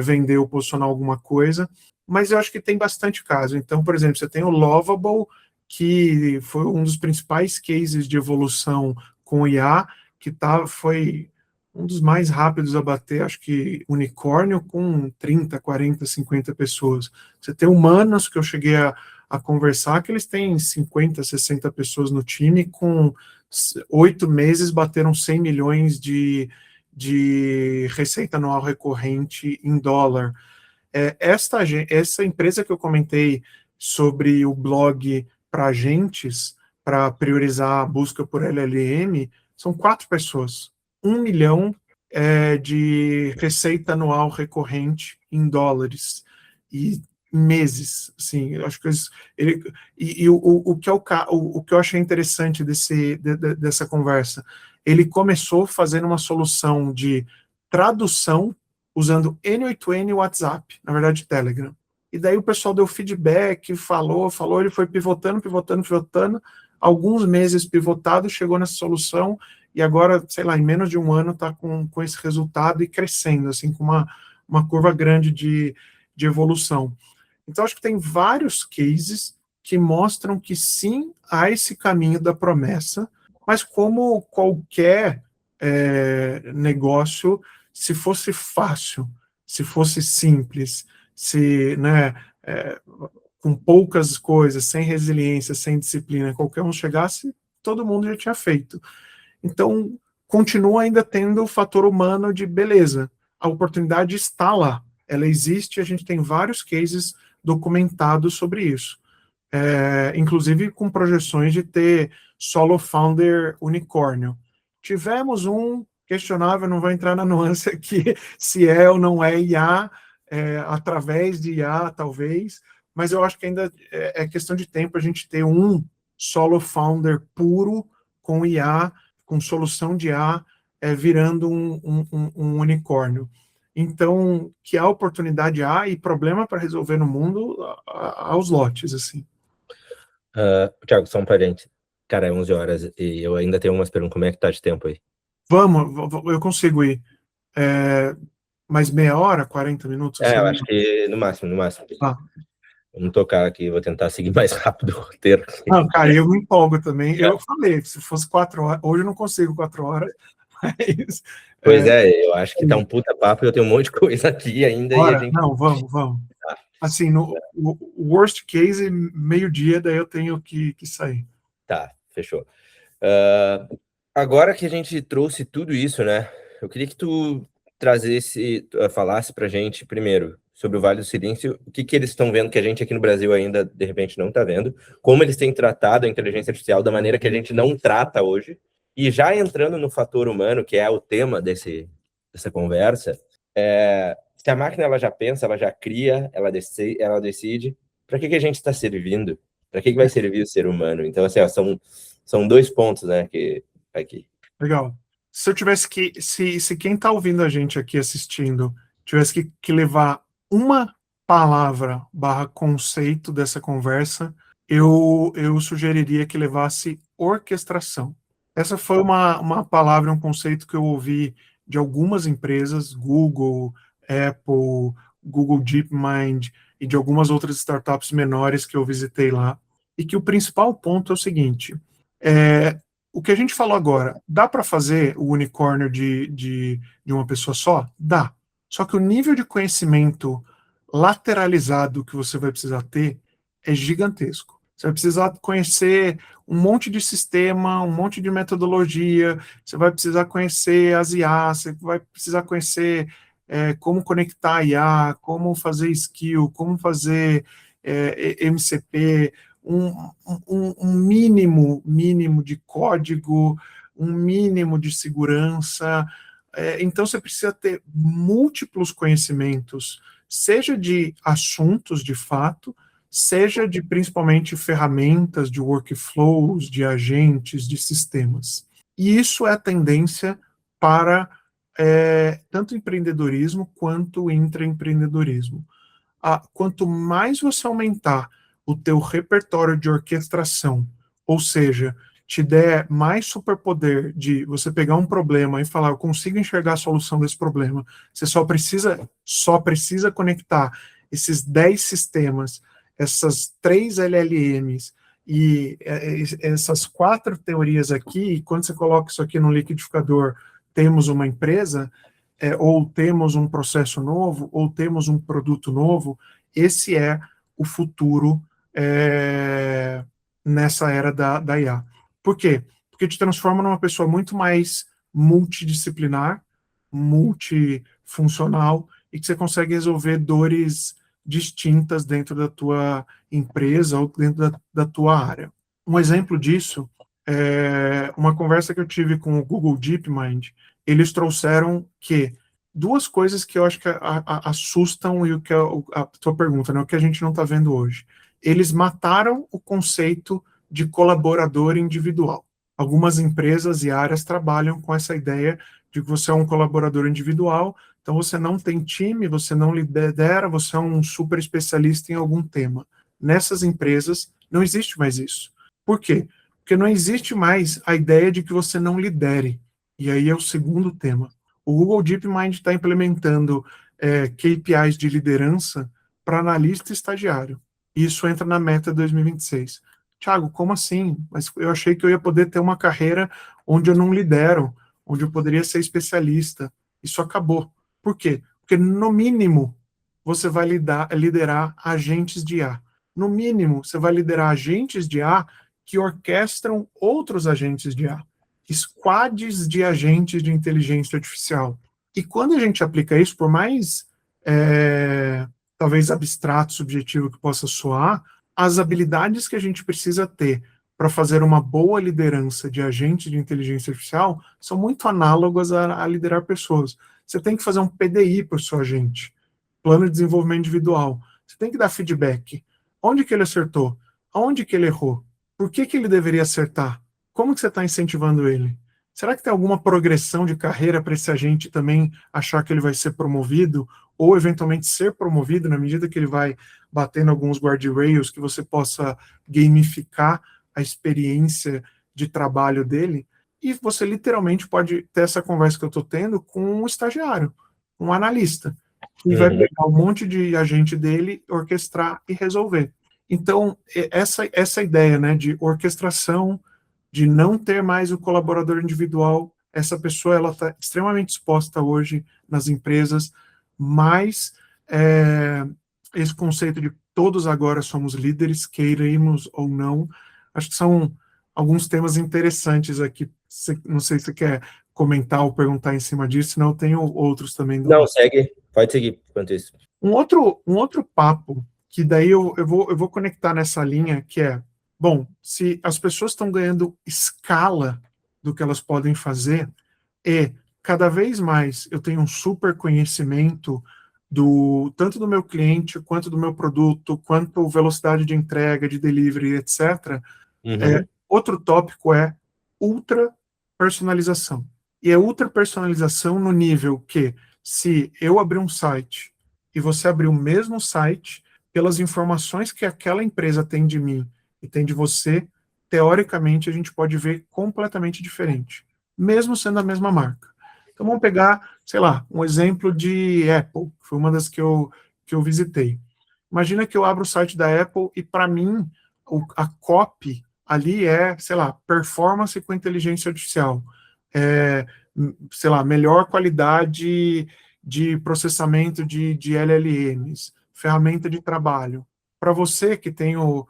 [SPEAKER 2] vender ou posicionar alguma coisa, mas eu acho que tem bastante caso. Então, por exemplo, você tem o Lovable, que foi um dos principais cases de evolução com o IA, que foi um dos mais rápidos a bater, acho que unicórnio, com 30, 40, 50 pessoas. Você tem humanos, que eu cheguei a conversar, que eles têm 50, 60 pessoas no time, com 8 meses bateram 100 milhões de receita anual recorrente em dólar. Essa empresa que eu comentei sobre o blog para agentes, para priorizar a busca por LLM, são 4 pessoas. 1 milhão de receita anual recorrente em dólares. E meses, assim, acho que o que o que eu achei interessante dessa conversa, ele começou fazendo uma solução de tradução usando N8N e WhatsApp, na verdade Telegram. E daí o pessoal deu feedback, falou, ele foi pivotando, alguns meses pivotado, chegou nessa solução e agora, sei lá, em menos de um ano está com esse resultado e crescendo, assim, com uma curva grande de evolução. Então, acho que tem vários cases que mostram que sim, há esse caminho da promessa, mas como qualquer negócio, se fosse fácil, se fosse simples, se, né, com poucas coisas, sem resiliência, sem disciplina, qualquer um chegasse, todo mundo já tinha feito. Então, continua ainda tendo o fator humano de beleza. A oportunidade está lá, ela existe, a gente tem vários cases documentados sobre isso. Inclusive com projeções de ter solo founder unicórnio. Tivemos um questionável, não vou entrar na nuance aqui, se é ou não é IA, através de IA, talvez, mas eu acho que ainda é questão de tempo a gente ter um solo founder puro com IA, com solução de IA, virando um unicórnio. Então, que há oportunidade há e problema para resolver no mundo aos lotes, assim.
[SPEAKER 1] Thiago, só um parente. Cara, é 11 horas e eu ainda tenho umas perguntas. Como é que tá de tempo aí?
[SPEAKER 2] Vamos, eu consigo ir. Mais meia hora, 40 minutos?
[SPEAKER 1] Eu acho que no máximo.
[SPEAKER 2] Ah.
[SPEAKER 1] Vamos tocar aqui, vou tentar seguir mais rápido o roteiro.
[SPEAKER 2] Não, cara, eu me empolgo também. Eu falei, se fosse 4 horas, hoje eu não consigo 4 horas, mas...
[SPEAKER 1] Pois eu acho que tá um puta papo e eu tenho um monte de coisa aqui ainda e a gente...
[SPEAKER 2] Não, vamos. Assim, no worst case, meio-dia, daí eu tenho que sair.
[SPEAKER 1] Tá, fechou. Agora que a gente trouxe tudo isso, né? Eu queria que tu falasse pra gente, primeiro, sobre o Vale do Silício, o que eles estão vendo que a gente aqui no Brasil ainda, de repente, não está vendo, como eles têm tratado a inteligência artificial da maneira que a gente não trata hoje, e já entrando no fator humano, que é o tema dessa conversa, se a máquina ela já pensa, ela já cria, ela decide, para que a gente está servindo? Para que vai servir o ser humano? Então, assim, são 2 pontos, né, aqui.
[SPEAKER 2] Legal. Se eu tivesse se quem está ouvindo a gente aqui assistindo tivesse que levar uma palavra / conceito dessa conversa, eu sugeriria que levasse orquestração. Essa foi uma palavra, um conceito que eu ouvi de algumas empresas, Google, Apple, Google DeepMind e de algumas outras startups menores que eu visitei lá, e que o principal ponto é o seguinte, o que a gente falou agora, dá para fazer o unicórnio de uma pessoa só? Dá. Só que o nível de conhecimento lateralizado que você vai precisar ter é gigantesco. Você vai precisar conhecer um monte de sistema, um monte de metodologia, você vai precisar conhecer as IA, você vai precisar conhecer como conectar a IA, como fazer skill, como fazer MCP, um mínimo de código, um mínimo de segurança. Então, você precisa ter múltiplos conhecimentos, seja de assuntos de fato, seja de principalmente ferramentas, de workflows, de agentes, de sistemas. E isso é a tendência para tanto empreendedorismo quanto intraempreendedorismo. Quanto mais você aumentar o teu repertório de orquestração, ou seja, te der mais superpoder de você pegar um problema e falar, eu consigo enxergar a solução desse problema, você só precisa conectar esses 10 sistemas, essas 3 LLMs e essas 4 teorias aqui, e quando você coloca isso aqui no liquidificador, temos uma empresa, ou temos um processo novo, ou temos um produto novo. Esse é o futuro nessa era da IA. Por quê? Porque te transforma numa pessoa muito mais multidisciplinar, multifuncional, e que você consegue resolver dores distintas dentro da tua empresa ou dentro da tua área. Um exemplo disso é uma conversa que eu tive com o Google DeepMind. Eles trouxeram que duas coisas que eu acho que assustam e o que é a tua pergunta, né, o que a gente não está vendo hoje. Eles mataram o conceito de colaborador individual. Algumas empresas e áreas trabalham com essa ideia de que você é um colaborador individual, então você não tem time, você não lidera, você é um super especialista em algum tema. Nessas empresas não existe mais isso. Por quê? Porque não existe mais a ideia de que você não lidere. E aí é o segundo tema. O Google DeepMind está implementando KPIs de liderança para analista e estagiário. Isso entra na meta 2026. Thiago, como assim? Mas eu achei que eu ia poder ter uma carreira onde eu não lidero, onde eu poderia ser especialista. Isso acabou. Por quê? Porque, no mínimo, você vai liderar agentes de IA. No mínimo, você vai liderar agentes de IA que orquestram outros agentes de IA. Squads de agentes de inteligência artificial. E quando a gente aplica isso, por mais talvez abstrato, subjetivo que possa soar, as habilidades que a gente precisa ter para fazer uma boa liderança de agentes de inteligência artificial são muito análogas a liderar pessoas. Você tem que fazer um PDI para o seu agente, plano de desenvolvimento individual. Você tem que dar feedback. Onde que ele acertou? Onde que ele errou? Por que ele deveria acertar? Como que você está incentivando ele? Será que tem alguma progressão de carreira para esse agente também achar que ele vai ser promovido ou eventualmente ser promovido na medida que ele vai batendo alguns guardrails que você possa gamificar a experiência de trabalho dele? E você literalmente pode ter essa conversa que eu estou tendo com um estagiário, um analista, que vai pegar um monte de agente dele, orquestrar e resolver. Então, essa ideia, né, de orquestração, de não ter mais o colaborador individual, essa pessoa ela está extremamente exposta hoje nas empresas, mas esse conceito de todos agora somos líderes, queiramos ou não, acho que são alguns temas interessantes aqui. Não sei se você quer comentar ou perguntar em cima disso, senão eu tenho outros também.
[SPEAKER 1] Não, segue, pode seguir quanto isso.
[SPEAKER 2] Um outro papo, que daí eu vou conectar nessa linha, que é, bom, se as pessoas estão ganhando escala do que elas podem fazer, e cada vez mais eu tenho um super conhecimento tanto do meu cliente, quanto do meu produto, quanto velocidade de entrega, de delivery, etc. Outro tópico é ultra personalização. E é ultra personalização no nível que, se eu abrir um site e você abrir o mesmo site, pelas informações que aquela empresa tem de mim e tem de você, teoricamente a gente pode ver completamente diferente, mesmo sendo a mesma marca. Então vamos pegar, sei lá, um exemplo de Apple, que foi uma das que eu visitei. Imagina que eu abro o site da Apple e, para mim, a copy ali é, sei lá, performance com inteligência artificial, sei lá, melhor qualidade de processamento de LLMs, ferramenta de trabalho. Para você que tem o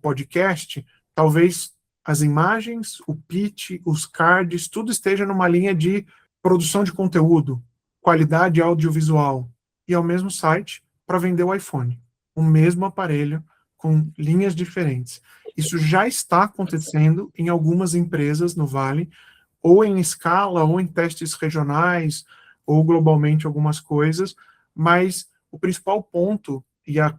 [SPEAKER 2] podcast, talvez as imagens, o pitch, os cards, tudo esteja numa linha de produção de conteúdo, qualidade audiovisual, e é o mesmo site para vender o iPhone, o mesmo aparelho com linhas diferentes. Isso já está acontecendo em algumas empresas no Vale, ou em escala, ou em testes regionais, ou globalmente algumas coisas, mas o principal ponto e a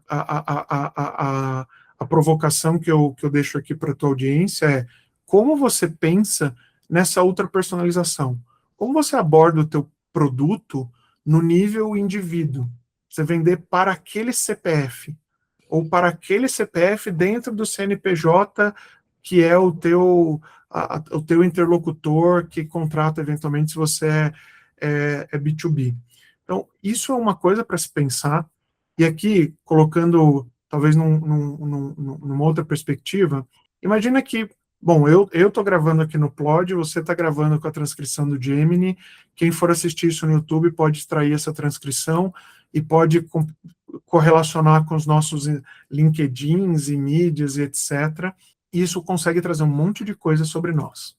[SPEAKER 2] provocação que eu deixo aqui para a tua audiência é como você pensa nessa outra personalização. Como você aborda o teu produto no nível indivíduo? Você vender para aquele CPF, ou para aquele CPF dentro do CNPJ, que é o teu interlocutor que contrata eventualmente se você é B2B. Então, isso é uma coisa para se pensar, e aqui, colocando talvez numa outra perspectiva, imagina que, bom, eu estou gravando aqui no Plod, você está gravando com a transcrição do Gemini, quem for assistir isso no YouTube pode extrair essa transcrição e pode correlacionar com os nossos LinkedIns e mídias e etc. E isso consegue trazer um monte de coisa sobre nós.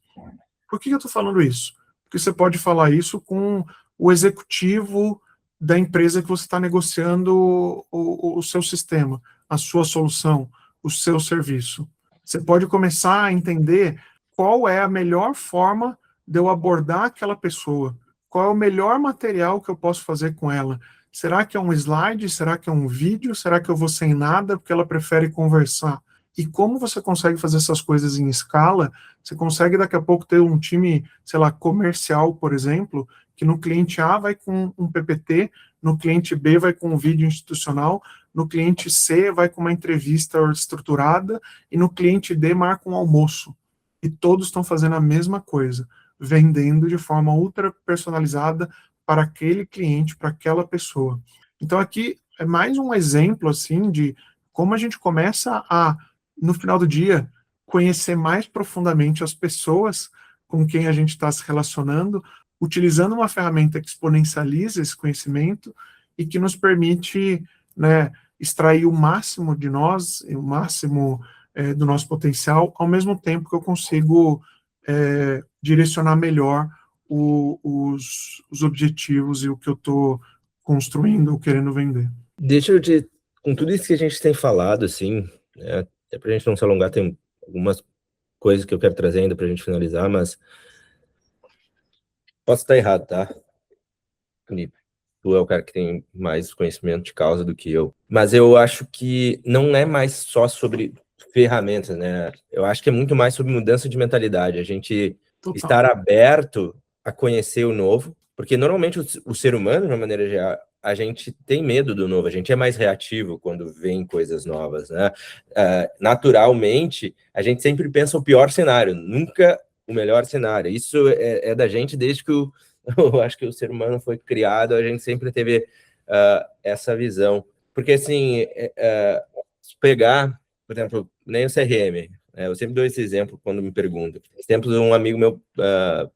[SPEAKER 2] Por que eu estou falando isso? Porque você pode falar isso com o executivo da empresa que você está negociando o seu sistema, a sua solução, o seu serviço. Você pode começar a entender qual é a melhor forma de eu abordar aquela pessoa, qual é o melhor material que eu posso fazer com ela. Será que é um slide? Será que é um vídeo? Será que eu vou sem nada porque ela prefere conversar? E como você consegue fazer essas coisas em escala, você consegue daqui a pouco ter um time, sei lá, comercial, por exemplo, que no cliente A vai com um PPT, no cliente B vai com um vídeo institucional, no cliente C vai com uma entrevista estruturada, e no cliente D marca um almoço. E todos estão fazendo a mesma coisa, vendendo de forma ultra personalizada para aquele cliente, para aquela pessoa. Então aqui é mais um exemplo, assim, de como a gente começa a, no final do dia, conhecer mais profundamente as pessoas com quem a gente está se relacionando, utilizando uma ferramenta que exponencializa esse conhecimento e que nos permite, né, extrair o máximo de nós, o máximo do nosso potencial, ao mesmo tempo que eu consigo direcionar melhor os objetivos e o que eu estou construindo ou querendo vender.
[SPEAKER 1] Deixa eu te... Com tudo isso que a gente tem falado, assim, até para a gente não se alongar, tem algumas coisas que eu quero trazer ainda para a gente finalizar, mas posso estar errado, tá? Tu é o cara que tem mais conhecimento de causa do que eu. Mas eu acho que não é mais só sobre ferramentas, né? Eu acho que é muito mais sobre mudança de mentalidade. A gente estar aberto a conhecer o novo, porque normalmente o ser humano, de uma maneira geral, a gente tem medo do novo, a gente é mais reativo quando vem coisas novas, né? Naturalmente, a gente sempre pensa o pior cenário, nunca o melhor cenário. Isso é da gente desde que eu acho que o ser humano foi criado, a gente sempre teve essa visão. Porque, assim, se pegar, por exemplo, nem o CRM, eu sempre dou esse exemplo quando me perguntam. Esse tempo, um amigo meu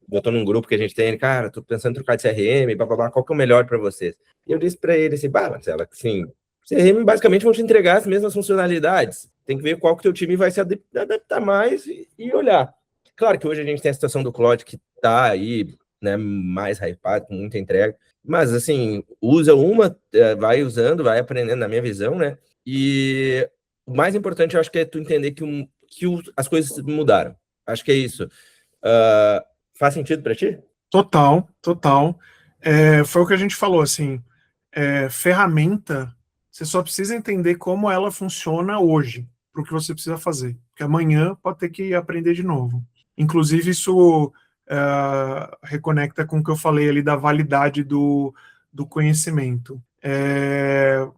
[SPEAKER 1] botou num grupo que a gente tem, cara, tô pensando em trocar de CRM, blá, blá, blá, qual que é o melhor para vocês? E eu disse para ele assim, Marcela, assim, CRM basicamente vão te entregar as mesmas funcionalidades. Tem que ver qual que o teu time vai se adaptar mais e olhar. Claro que hoje a gente tem a situação do Claude que está aí, né, mais hypado, com muita entrega, mas assim, usa uma, vai usando, vai aprendendo, na minha visão, né? E o mais importante, eu acho que é tu entender que as coisas mudaram. Acho que é isso. Faz sentido para ti?
[SPEAKER 2] Total, total. Foi o que a gente falou, assim, ferramenta, você só precisa entender como ela funciona hoje, para o que você precisa fazer, porque amanhã pode ter que aprender de novo. Inclusive, isso reconecta com o que eu falei ali da validade do conhecimento.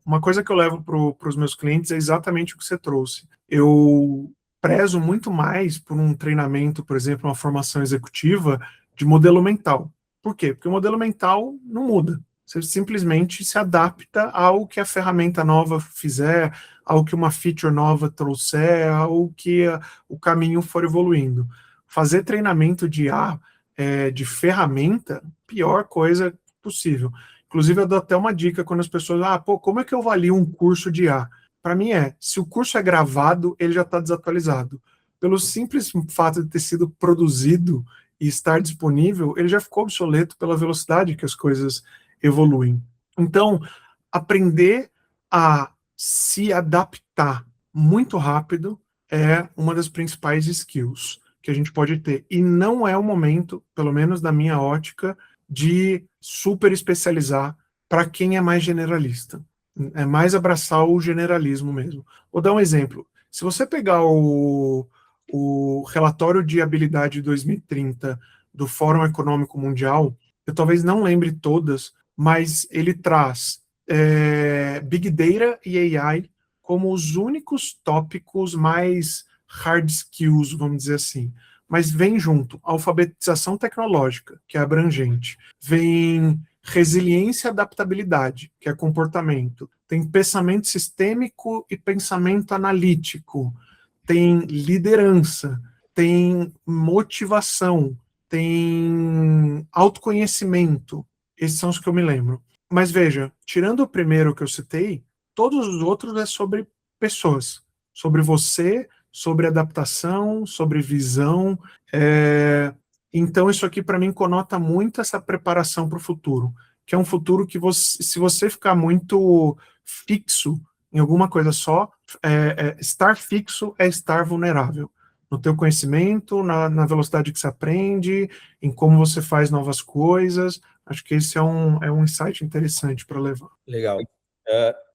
[SPEAKER 2] Uma coisa que eu levo para os meus clientes é exatamente o que você trouxe. Eu prezo muito mais por um treinamento, por exemplo, uma formação executiva de modelo mental. Por quê? Porque o modelo mental não muda. Você simplesmente se adapta ao que a ferramenta nova fizer, ao que uma feature nova trouxer, ao que o caminho for evoluindo. Fazer treinamento de IA, de ferramenta, pior coisa possível. Inclusive, eu dou até uma dica quando as pessoas, como é que eu avalio um curso de IA? Para mim se o curso é gravado, ele já está desatualizado. Pelo simples fato de ter sido produzido e estar disponível, ele já ficou obsoleto pela velocidade que as coisas evoluem. Então, aprender a se adaptar muito rápido é uma das principais skills que a gente pode ter. E não é o momento, pelo menos na minha ótica, de super especializar para quem é mais generalista. É mais abraçar o generalismo mesmo. Vou dar um exemplo. Se você pegar o relatório de habilidade 2030 do Fórum Econômico Mundial, eu talvez não lembre todas, mas ele traz Big Data e AI como os únicos tópicos mais hard skills, vamos dizer assim. Mas vem junto alfabetização tecnológica, que é abrangente, vem resiliência e adaptabilidade, que é comportamento, tem pensamento sistêmico e pensamento analítico, tem liderança, tem motivação, tem autoconhecimento. Esses são os que eu me lembro. Mas veja, tirando o primeiro que eu citei, todos os outros é sobre pessoas, sobre você, sobre adaptação, sobre visão. Então, isso aqui para mim conota muito essa preparação para o futuro, que é um futuro que você, se você ficar muito fixo em alguma coisa só, estar fixo é estar vulnerável. No teu conhecimento, na velocidade que você aprende, em como você faz novas coisas. Acho que esse é um insight interessante para levar.
[SPEAKER 1] Legal.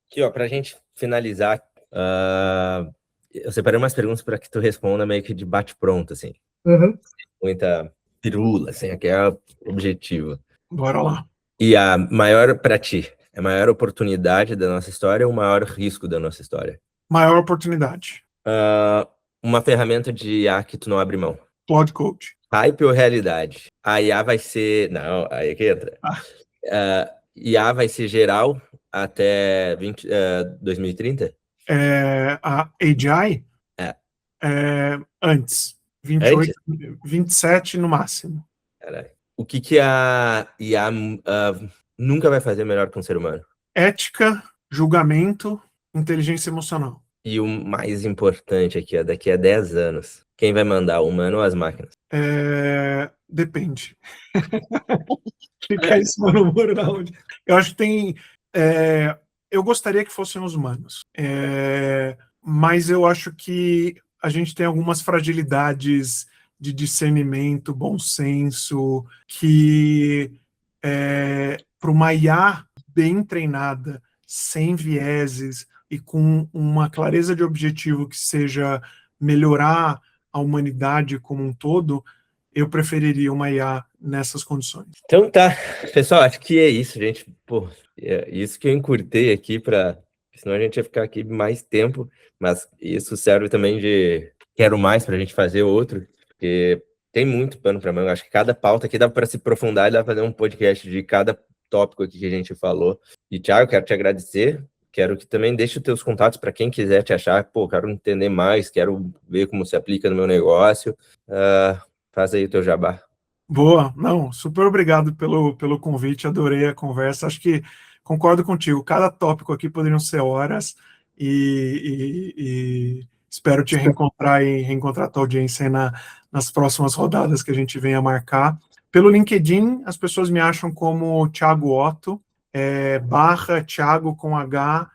[SPEAKER 1] Aqui, ó, para a gente finalizar, eu separei umas perguntas para que tu responda meio que de bate-pronto, assim. Muita pirula, assim, que é o objetivo.
[SPEAKER 2] Bora lá.
[SPEAKER 1] E a maior, para ti, a maior oportunidade da nossa história ou o maior risco da nossa história?
[SPEAKER 2] Maior oportunidade.
[SPEAKER 1] Uma ferramenta de IA que tu não abre mão.
[SPEAKER 2] Cloud Coach.
[SPEAKER 1] Hype ou realidade? A IA vai ser... Não, aí é que entra. IA vai ser geral até 2030?
[SPEAKER 2] A AGI? Antes. 28,
[SPEAKER 1] Antes?
[SPEAKER 2] 27 no máximo.
[SPEAKER 1] Caralho. O que a IA nunca vai fazer melhor que um ser humano?
[SPEAKER 2] Ética, julgamento, inteligência emocional.
[SPEAKER 1] E o mais importante aqui, ó, daqui a 10 anos, quem vai mandar, o humano ou as máquinas?
[SPEAKER 2] Depende. Fica em cima no muro da onde. Eu acho que tem... eu gostaria que fossem os humanos. Mas eu acho que a gente tem algumas fragilidades de discernimento, bom senso, que para uma IA bem treinada, sem vieses e com uma clareza de objetivo que seja melhorar a humanidade como um todo, eu preferiria uma IA nessas condições.
[SPEAKER 1] Então tá, pessoal, acho que é isso, gente. Pô, é isso que eu encurtei aqui senão a gente ia ficar aqui mais tempo, mas isso serve também de quero mais pra gente fazer outro, porque tem muito pano pra manga. Acho que cada pauta aqui dá para se aprofundar e dá pra fazer um podcast de cada tópico aqui que a gente falou. E, Thiago, quero te agradecer. Quero que também deixe os teus contatos para quem quiser te achar. Pô, quero entender mais, quero ver como se aplica no meu negócio. Faz aí o teu jabá.
[SPEAKER 2] Boa, não, super obrigado pelo convite, adorei a conversa, acho que concordo contigo, cada tópico aqui poderiam ser horas e espero te reencontrar e reencontrar a tua audiência aí nas próximas rodadas que a gente venha marcar. Pelo LinkedIn, as pessoas me acham como Thiago Otto, / Thiago com H,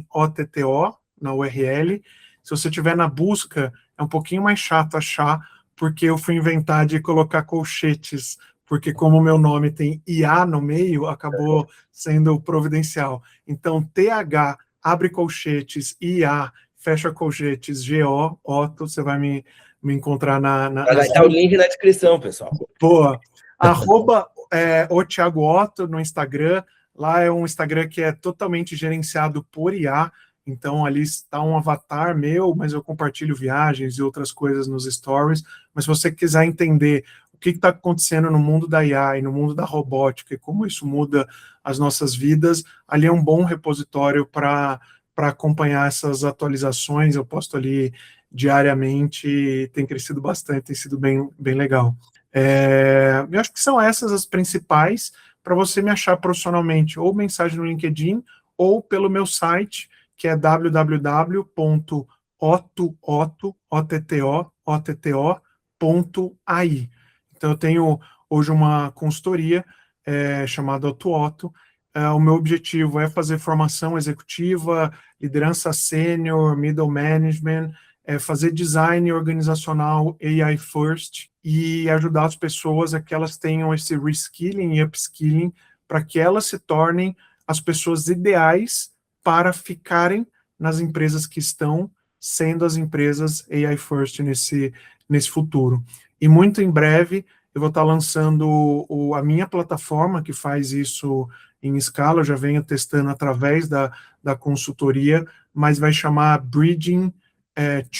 [SPEAKER 2] OTTO, na URL. Se você estiver na busca, é um pouquinho mais chato achar, porque eu fui inventar de colocar colchetes, porque como o meu nome tem IA no meio, acabou sendo providencial. Então, TH, abre colchetes, IA, fecha colchetes, GO, Otto, você vai me encontrar
[SPEAKER 1] Vai estar o link na descrição, pessoal.
[SPEAKER 2] Boa. O Thiago Otto no Instagram, lá é um Instagram que é totalmente gerenciado por IA, então ali está um avatar meu, mas eu compartilho viagens e outras coisas nos stories. Mas se você quiser entender o que está acontecendo no mundo da IA e no mundo da robótica e como isso muda as nossas vidas, ali é um bom repositório para acompanhar essas atualizações. Eu posto ali diariamente e tem crescido bastante, tem sido bem legal. Eu acho que são essas as principais para você me achar profissionalmente, ou mensagem no LinkedIn, ou pelo meu site, que é www.otto.ai. Então, eu tenho hoje uma consultoria chamada Otto. O meu objetivo é fazer formação executiva, liderança sênior, middle management, fazer design organizacional AI first e ajudar as pessoas a que elas tenham esse reskilling e upskilling para que elas se tornem as pessoas ideais para ficarem nas empresas que estão sendo as empresas AI first nesse futuro. E muito em breve eu vou estar lançando a minha plataforma que faz isso em escala, eu já venho testando através da consultoria, mas vai chamar Bridging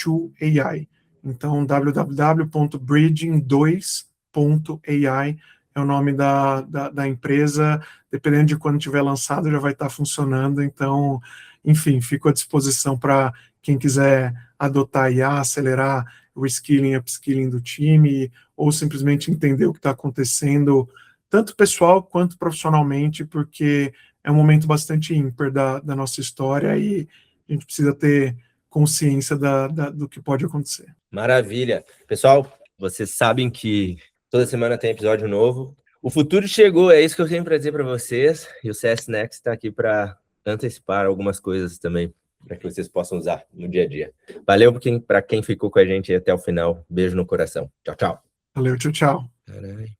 [SPEAKER 2] to AI. Então, www.bridging2.ai é o nome da empresa, dependendo de quando tiver lançado, já vai estar funcionando. Então, enfim, fico à disposição para quem quiser adotar IA, acelerar o reskilling e upskilling do time, ou simplesmente entender o que está acontecendo, tanto pessoal quanto profissionalmente, porque é um momento bastante ímpar da nossa história e a gente precisa ter consciência do que pode acontecer.
[SPEAKER 1] Maravilha. Pessoal, vocês sabem que toda semana tem episódio novo. O futuro chegou, é isso que eu tenho para dizer para vocês. E o CS Next está aqui para antecipar algumas coisas também, para que vocês possam usar no dia a dia. Valeu para quem ficou com a gente até o final. Beijo no coração. Tchau, tchau.
[SPEAKER 2] Valeu, tchau, tchau.
[SPEAKER 1] Caralho.